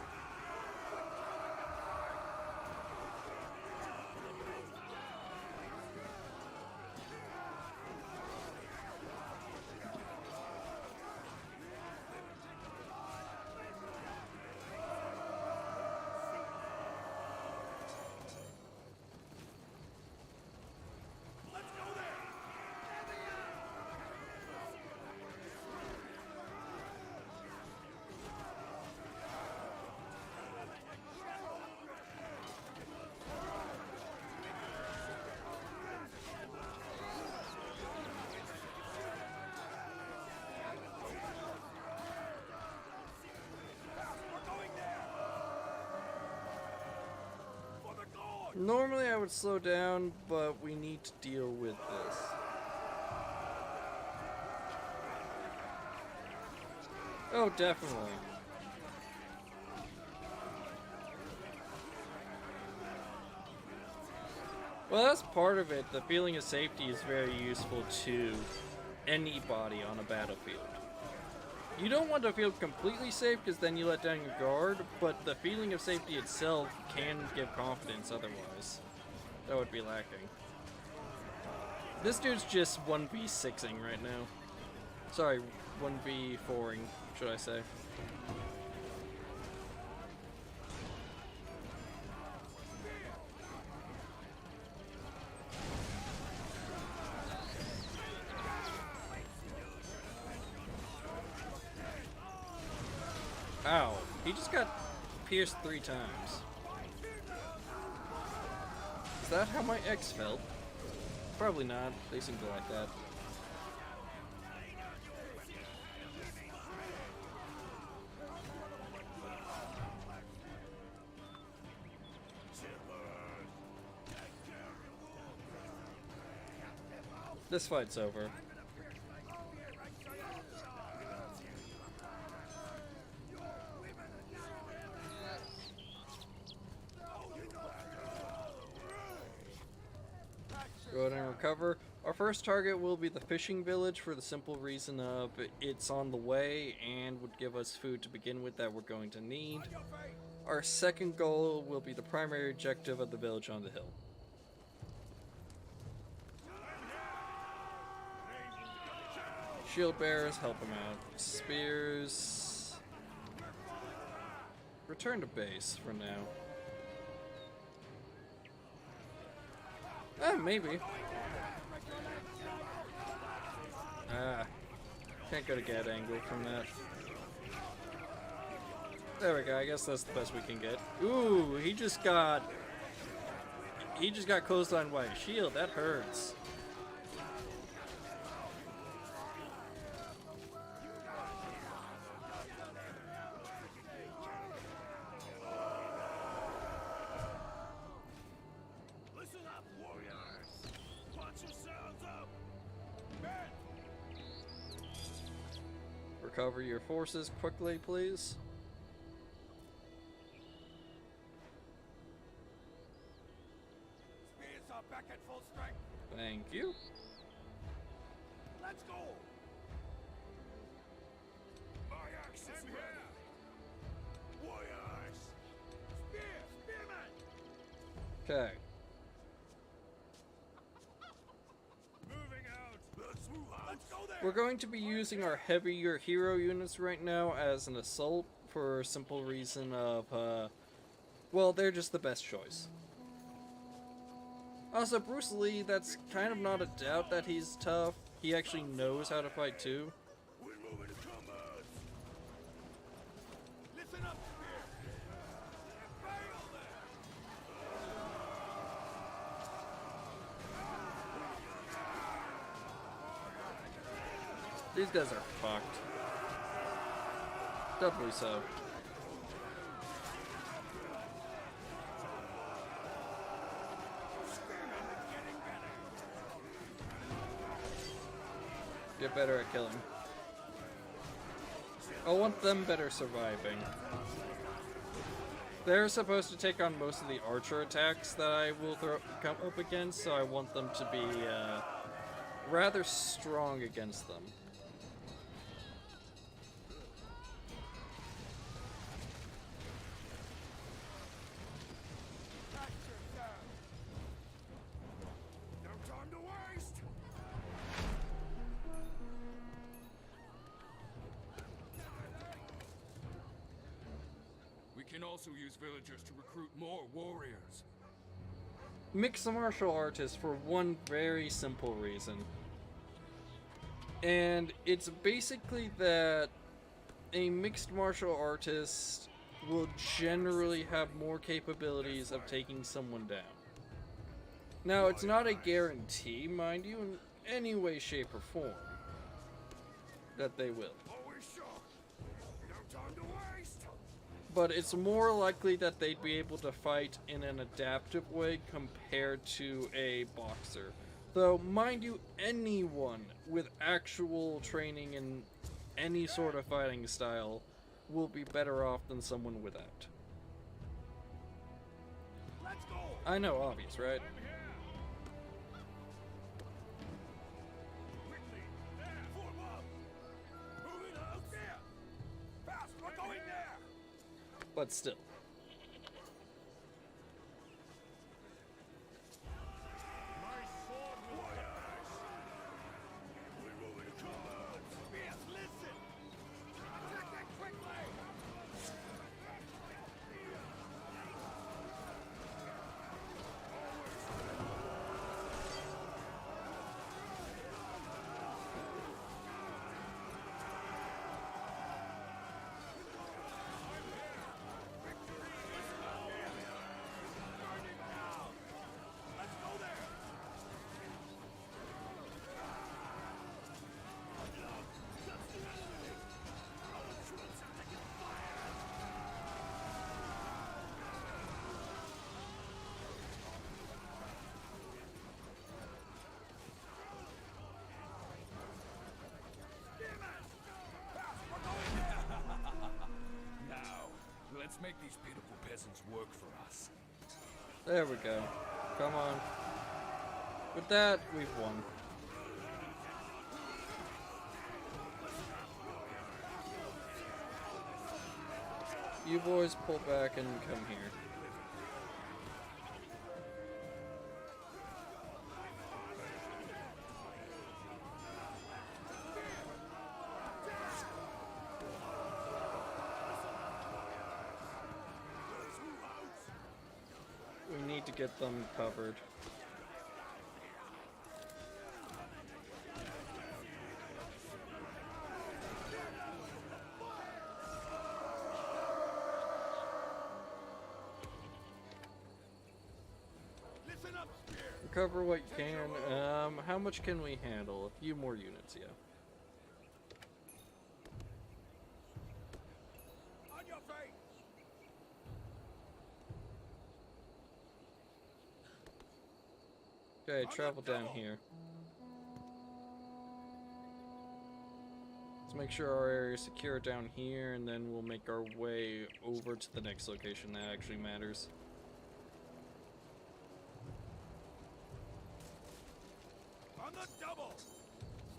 Normally I would slow down, but we need to deal with this. Oh, definitely. Well, that's part of it. The feeling of safety is very useful to anybody on a battlefield. You don't want to feel completely safe because then you let down your guard, but the feeling of safety itself can give confidence otherwise. That would be lacking. This dude's just 1v6ing right now. Sorry, 1v4ing, should I say. Ow, he just got pierced 3 times. Is that how my ex felt? Probably not, they seem to like that. This fight's over. Go ahead and recover. Our first target will be the fishing village for the simple reason of it's on the way and would give us food to begin with that we're going to need. Our second goal will be the primary objective of the village on the hill. Shield bearers, help him out. Spears. Return to base for now. Maybe. Can't get a get angle from that. There we go, I guess that's the best we can get. Ooh, he just got clotheslined by a shield, that hurts. Recover your forces quickly, please. Spears are back at full strength. Thank you. Let's go. My axe is ready. Warriors. Spear, spearman. Okay. We're going to be using our heavier hero units right now as an assault for a simple reason of, well, they're just the best choice. Also, Bruce Lee, that's kind of not a doubt that he's tough. He actually knows how to fight too. We're moving to combat. Listen up, Spear. Fail there. These guys are fucked. Doubly so. Get better at killing. I want them better surviving. They're supposed to take on most of the archer attacks that I will come up against, so I want them to be rather strong against them. No time to waste. We can also use villagers to recruit more warriors. Mixed martial artist for one very simple reason. And it's basically that a mixed martial artist will generally have more capabilities of taking someone down. Now, it's not a guarantee, mind you, in any way, shape, or form, that they will. Always sharp. No time to waste. But it's more likely that they'd be able to fight in an adaptive way compared to a boxer. Though, mind you, anyone with actual training in any sort of fighting style will be better off than someone without. Let's go. I know, obvious, right? I'm here. Quickly. There. Form up. Moving out there. Fast. We're going there. But still. My sword will dash. We're moving to combat. Spears, listen. Attack that quickly. Let's go there. That's the enemy. Our troops are taking fire. Now, let's make these beautiful peasants work for us. There we go. Come on. With that, we've won. You boys pull back and come here. We need to get them covered. Listen up, Spear. Cover what you can. How much can we handle? A few more units, yeah. On your feet. Okay, travel down here. Let's make sure our area is secure down here, and then we'll make our way over to the next location that actually matters. On the double.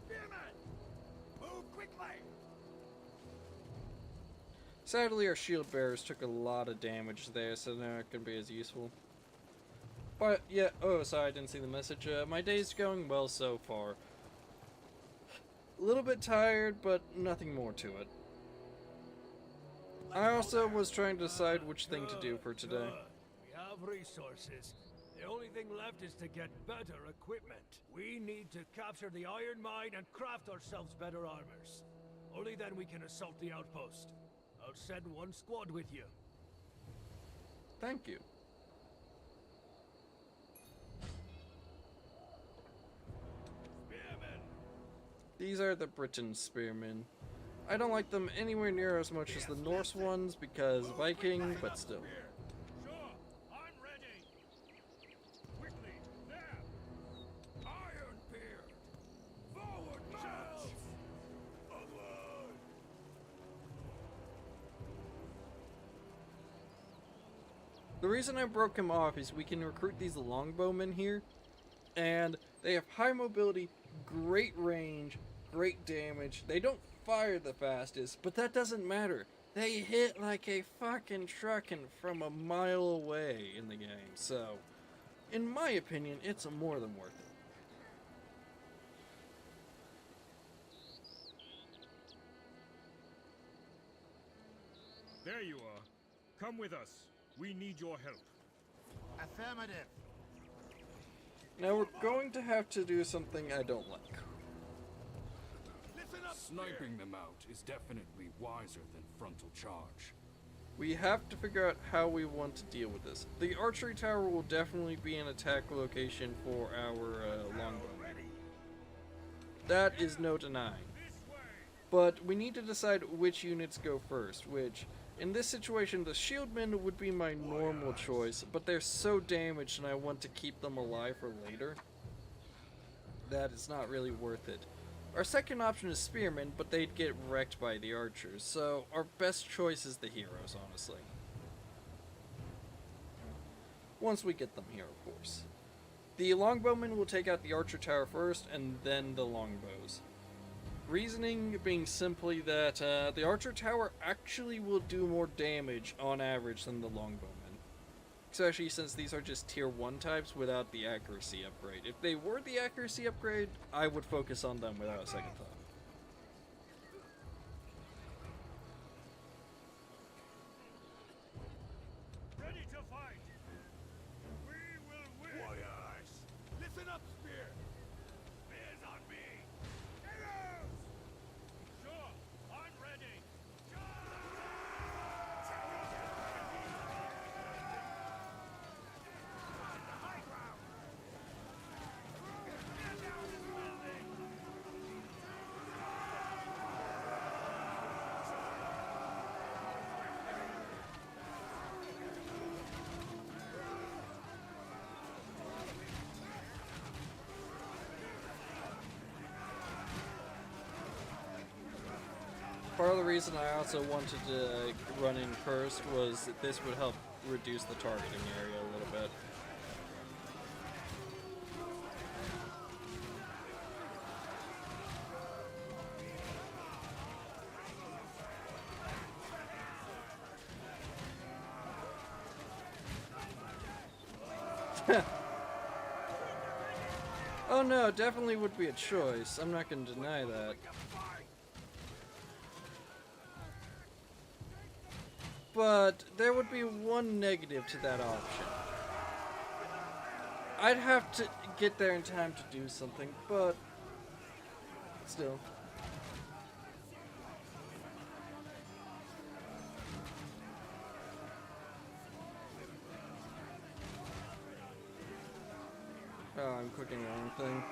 Spearman. Move quickly. Sadly, our shield bearers took a lot of damage there, so they're not going to be as useful. But, yeah, oh, sorry, I didn't see the message. My day's going well so far. A little bit tired, but nothing more to it. I also was trying to decide which thing to do for today. We have resources. The only thing left is to get better equipment. We need to capture the iron mine and craft ourselves better armors. Only then we can assault the outpost. I'll send one squad with you. Thank you. Spearmen! These are the Briton spearmen. I don't like them anywhere near as much as the Norse ones because Viking, but still. Sure, I'm ready. Quickly, there. Iron Beard! Forward march! Onward! The reason I broke him off is we can recruit these longbowmen here, and they have high mobility, great range, great damage. They don't fire the fastest, but that doesn't matter. They hit like a fucking truckin' from a mile away in the game, so in my opinion, it's more than worth it. There you are. Come with us. We need your help. Affirmative. Now we're going to have to do something I don't like. Listen up, Sniping them out is definitely wiser than frontal charge. We have to figure out how we want to deal with this. The archery tower will definitely be an attack location for our longbowmen. That is no denying. But we need to decide which units go first, which, in this situation, the shieldmen would be my normal choice, but they're so damaged and I want to keep them alive for later that it's not really worth it. Our second option is spearmen, but they'd get wrecked by the archers, so our best choice is the heroes, honestly. Once we get them here, of course. The longbowmen will take out the archer tower first, and then the longbows. Reasoning being simply that the archer tower actually will do more damage on average than the longbowmen. Especially since these are just tier 1 types without the accuracy upgrade. If they were the accuracy upgrade, I would focus on them without a second thought. Ready to fight. We will win. warriors! Listen up, Spear! Spears on me! Arrows! Sure, I'm ready. High ground! Get down this building! Part of the reason I also wanted to run in first was that this would help reduce the targeting area a little bit. Oh no, definitely would be a choice. I'm not going to deny that. But there would be one negative to that option. I'd have to get there in time to do something, but still. Oh, I'm clicking the wrong thing.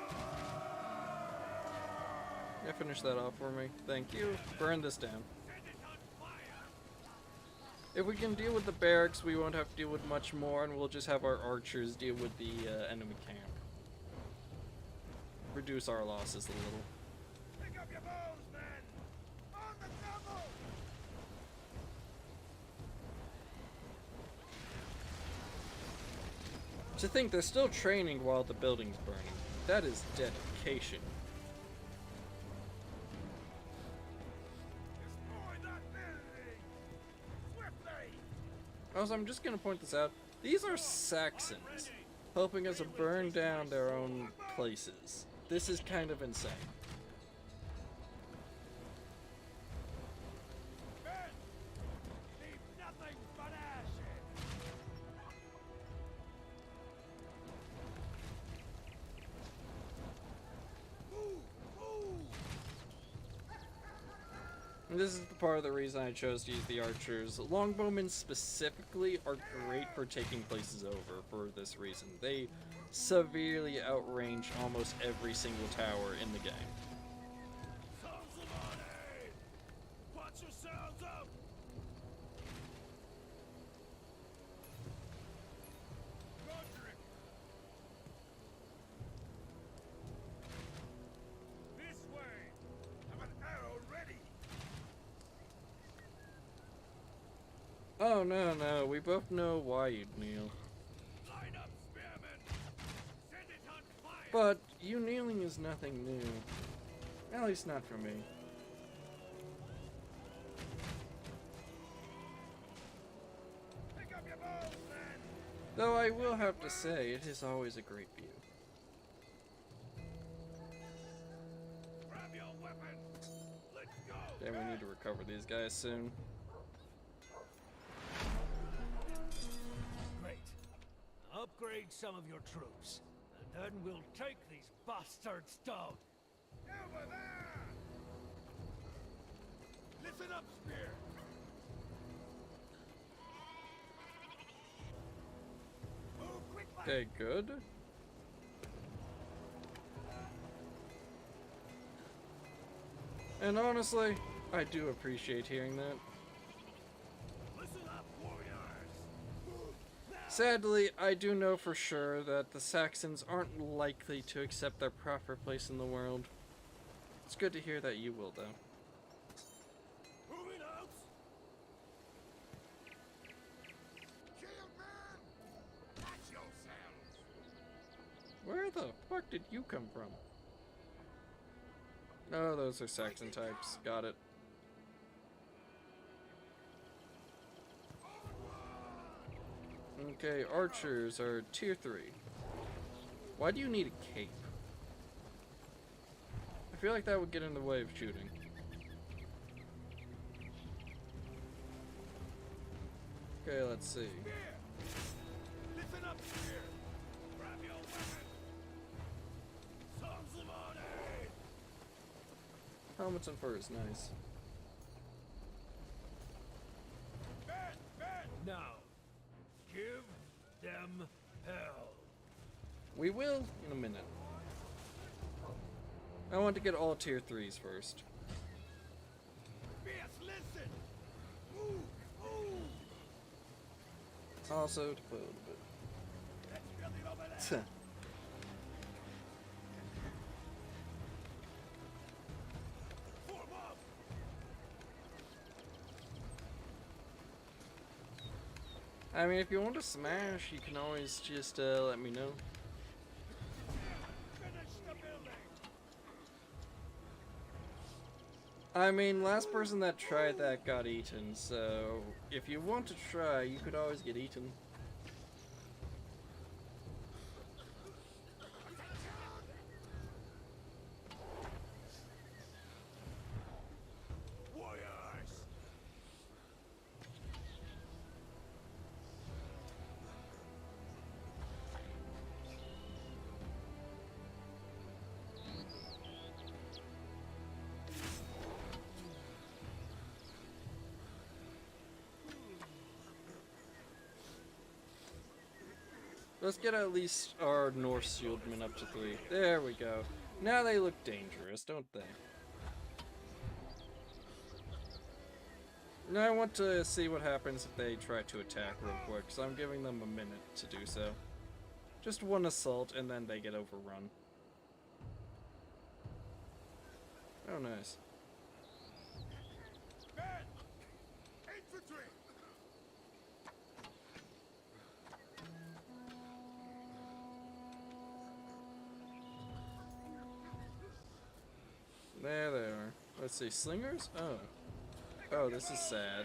Yeah, finish that off for me. Thank you. Burn this down. If we can deal with the barracks, we won't have to deal with much more, and we'll just have our archers deal with the enemy camp. Reduce our losses a little. Pick up your bows, men! On the double! To think they're still training while the building's burning. That is dedication. Destroy that building! Swiftly! Also, I'm just gonna point this out. These are Saxons, helping us to burn down their own places. This is kind of insane. And this is the part of the reason I chose to use the archers. Longbowmen specifically are great for taking places over for this reason. They severely outrange almost every single tower in the game. Watch yourselves up! Roderick! This way! Have an arrow ready! Oh no, we both know why you'd kneel. Line up, spearmen! Send it on fire! But you kneeling is nothing new. At least not for me. Pick up your bows, men! Though I will have to say, it is always a great view. Grab your weapons! Let's go! Okay, we need to recover these guys soon. Great. Upgrade some of your troops, and then we'll take these bastards down. Over there! Listen up, Spear! Move quickly! Okay, good. And honestly, I do appreciate hearing that. Listen up, warriors! Sadly, I do know for sure that the Saxons aren't likely to accept their proper place in the world. It's good to hear that you will, though. Moving out! Shield man! Watch yourselves! Where the fuck did you come from? Oh, those are Saxon types. Got it. Okay, archers are tier 3. Why do you need a cape? I feel like that would get in the way of shooting. Okay, let's see. Spear! Listen up, Spear! Grab your weapon! Sons of honor! Helmets and fur is nice. Men! Men! Now, give them hell. We will in a minute. I want to get all tier 3s first. Fierce, listen! Move! Move! Also, to play a little bit. Let's build it over there! Form up! I mean, if you want to smash, you can always just let me know. Finish the building! I mean, last person that tried that got eaten, so if you want to try, you could always get eaten. Warriors! Let's get at least our Norse shieldmen up to 3. There we go. Now they look dangerous, don't they? Now I want to see what happens if they try to attack real quick, so I'm giving them a minute to do so. Just one assault and then they get overrun. Oh, nice. Men! Infantry! There they are. Let's see, slingers? Oh. Oh, this is sad.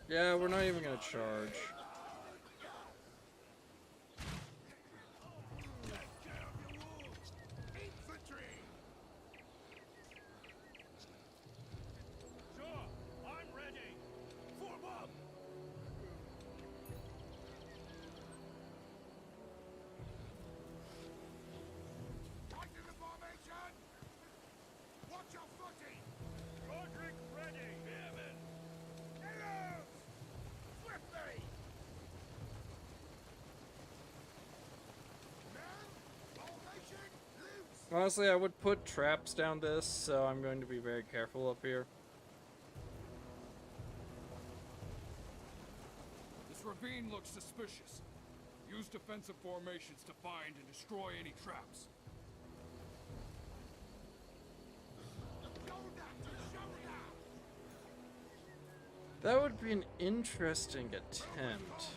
Yeah, we're not even gonna charge. Infantry! Sure, I'm ready! Form up! Honestly, I would put traps down this, so I'm going to be very careful up here. This ravine looks suspicious. Use defensive formations to find and destroy any traps. That would be an interesting attempt.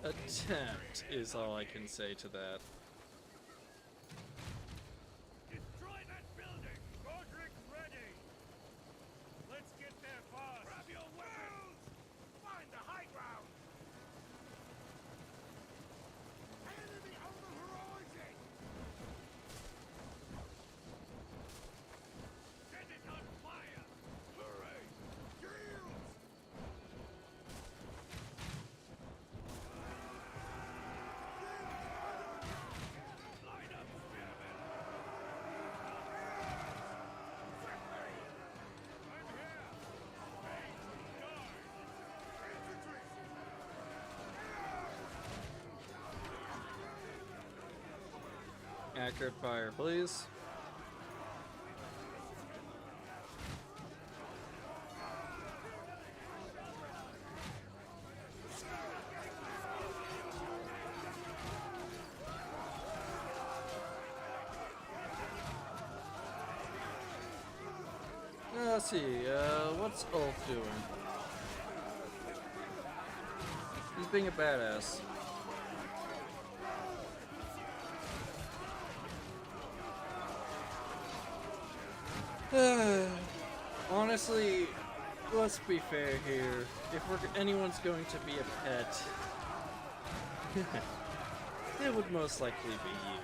Attempt is all I can say to that. Destroy that building! Roderick's ready! Let's get there fast! Grab your weapons! Find the high ground! Enemy on the horizon! Set it on fire! Hurry! Shields! Line up, spearmen! I'm here! Face guard! Infantry! Accurate fire, please. Let's see, what's Ulf doing? He's being a badass. Honestly, let's be fair here. If anyone's going to be a pet, it would most likely be you.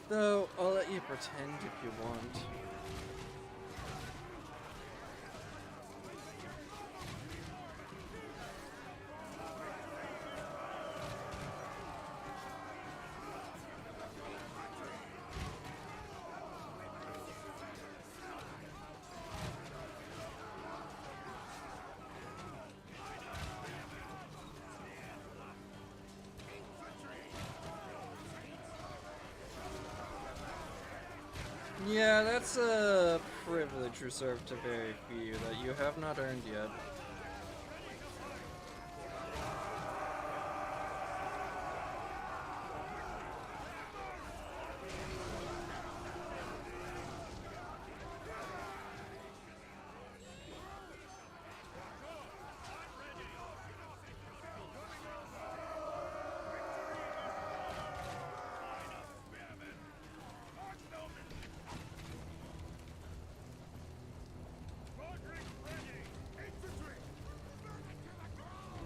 Though, I'll let you pretend if you want. Yeah, that's a privilege reserved to very few that you have not earned yet. Roderick's ready! Infantry! Burn it to the ground!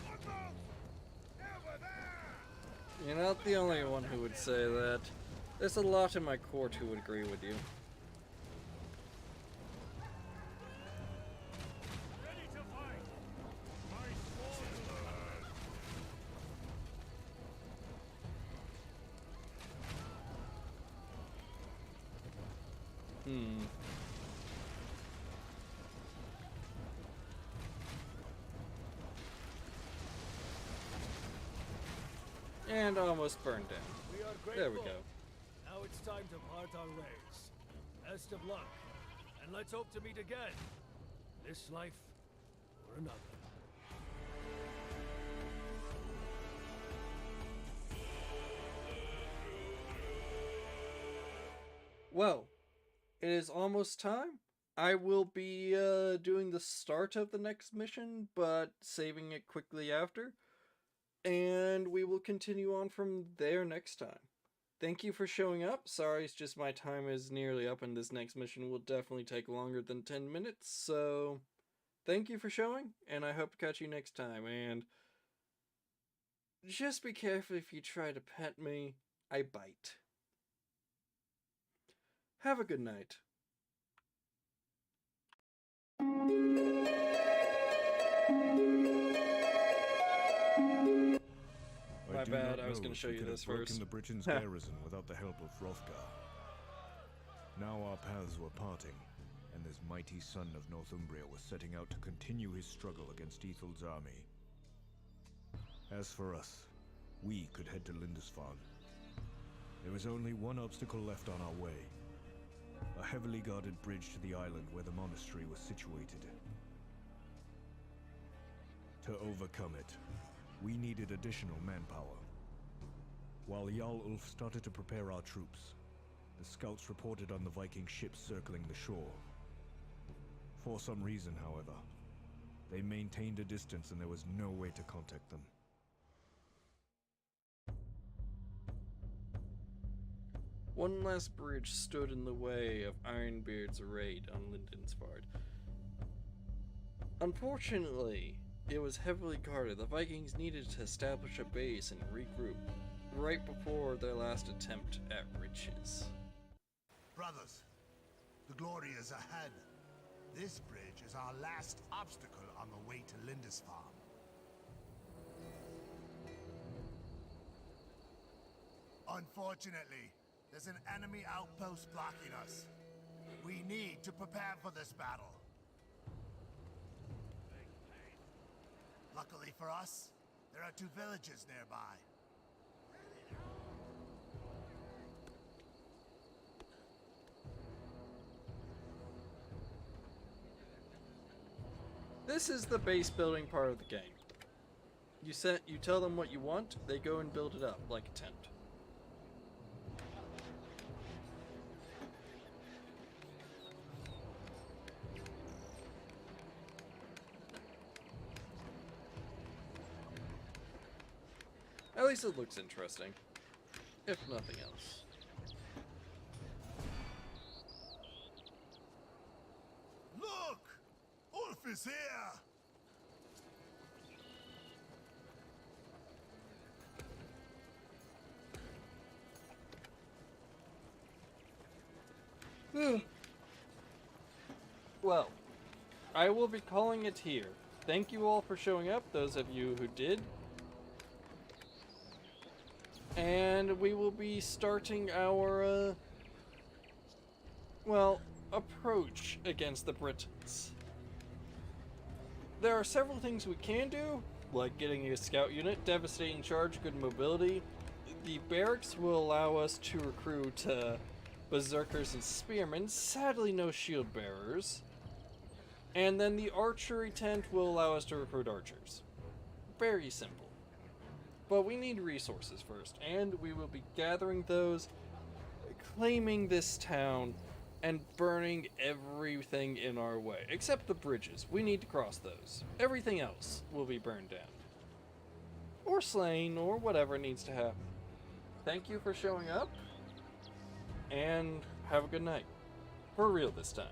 Look out! Over there! You're not the only one who would say that. There's a lot in my court who would agree with you. Ready to fight! My sword will burn! And almost burned down. We are grateful. There we go. Now it's time to part our ways. Best of luck, and let's hope to meet again. This life or another. Well, it is almost time. I will be doing the start of the next mission, but saving it quickly after. And we will continue on from there next time. Thank you for showing up. Sorry, it's just my time is nearly up and this next mission will definitely take longer than 10 minutes. So, thank you for showing, and I hope to catch you next time. And just be careful if you try to pet me. I bite. Have a good night. was going to show we you could this have broken first. the Britain's garrison without the help of Hrothgar. Now our paths were parting, and this mighty son of Northumbria was setting out to continue his struggle against Ethel's army. As for us, we could head to Lindisfarne. There was only one obstacle left on our way. A heavily guarded bridge to the island where the monastery was situated. To overcome it, we needed additional manpower. While Jarl Ulf started to prepare our troops, the scouts reported on the Viking ships circling the shore. For some reason, however, they maintained a distance and there was no way to contact them. One last bridge stood in the way of Ironbeard's raid on Lindisfarne. Unfortunately, it was heavily guarded. The Vikings needed to establish a base and regroup right before their last attempt at riches. Brothers, the glory is ahead. This bridge is our last obstacle on the way to Lindisfarne. Unfortunately, there's an enemy outpost blocking us. We need to prepare for this battle. Luckily for us, there are 2 villages nearby. This is the base building part of the game. You tell them what you want, they go and build it up like a tent. At least it looks interesting, if nothing else. Look! Ulf is here! Well, I will be calling it here. Thank you all for showing up, those of you who did. And we will be starting our, approach against the Britons. There are several things we can do, like getting a scout unit, devastating charge, good mobility. The barracks will allow us to recruit berserkers and spearmen, sadly no shield bearers. And then the archery tent will allow us to recruit archers. Very simple. But we need resources first, and we will be gathering those, claiming this town, and burning everything in our way. Except the bridges. We need to cross those. Everything else will be burned down. Or slain, or whatever needs to happen. Thank you for showing up, and have a good night. For real this time.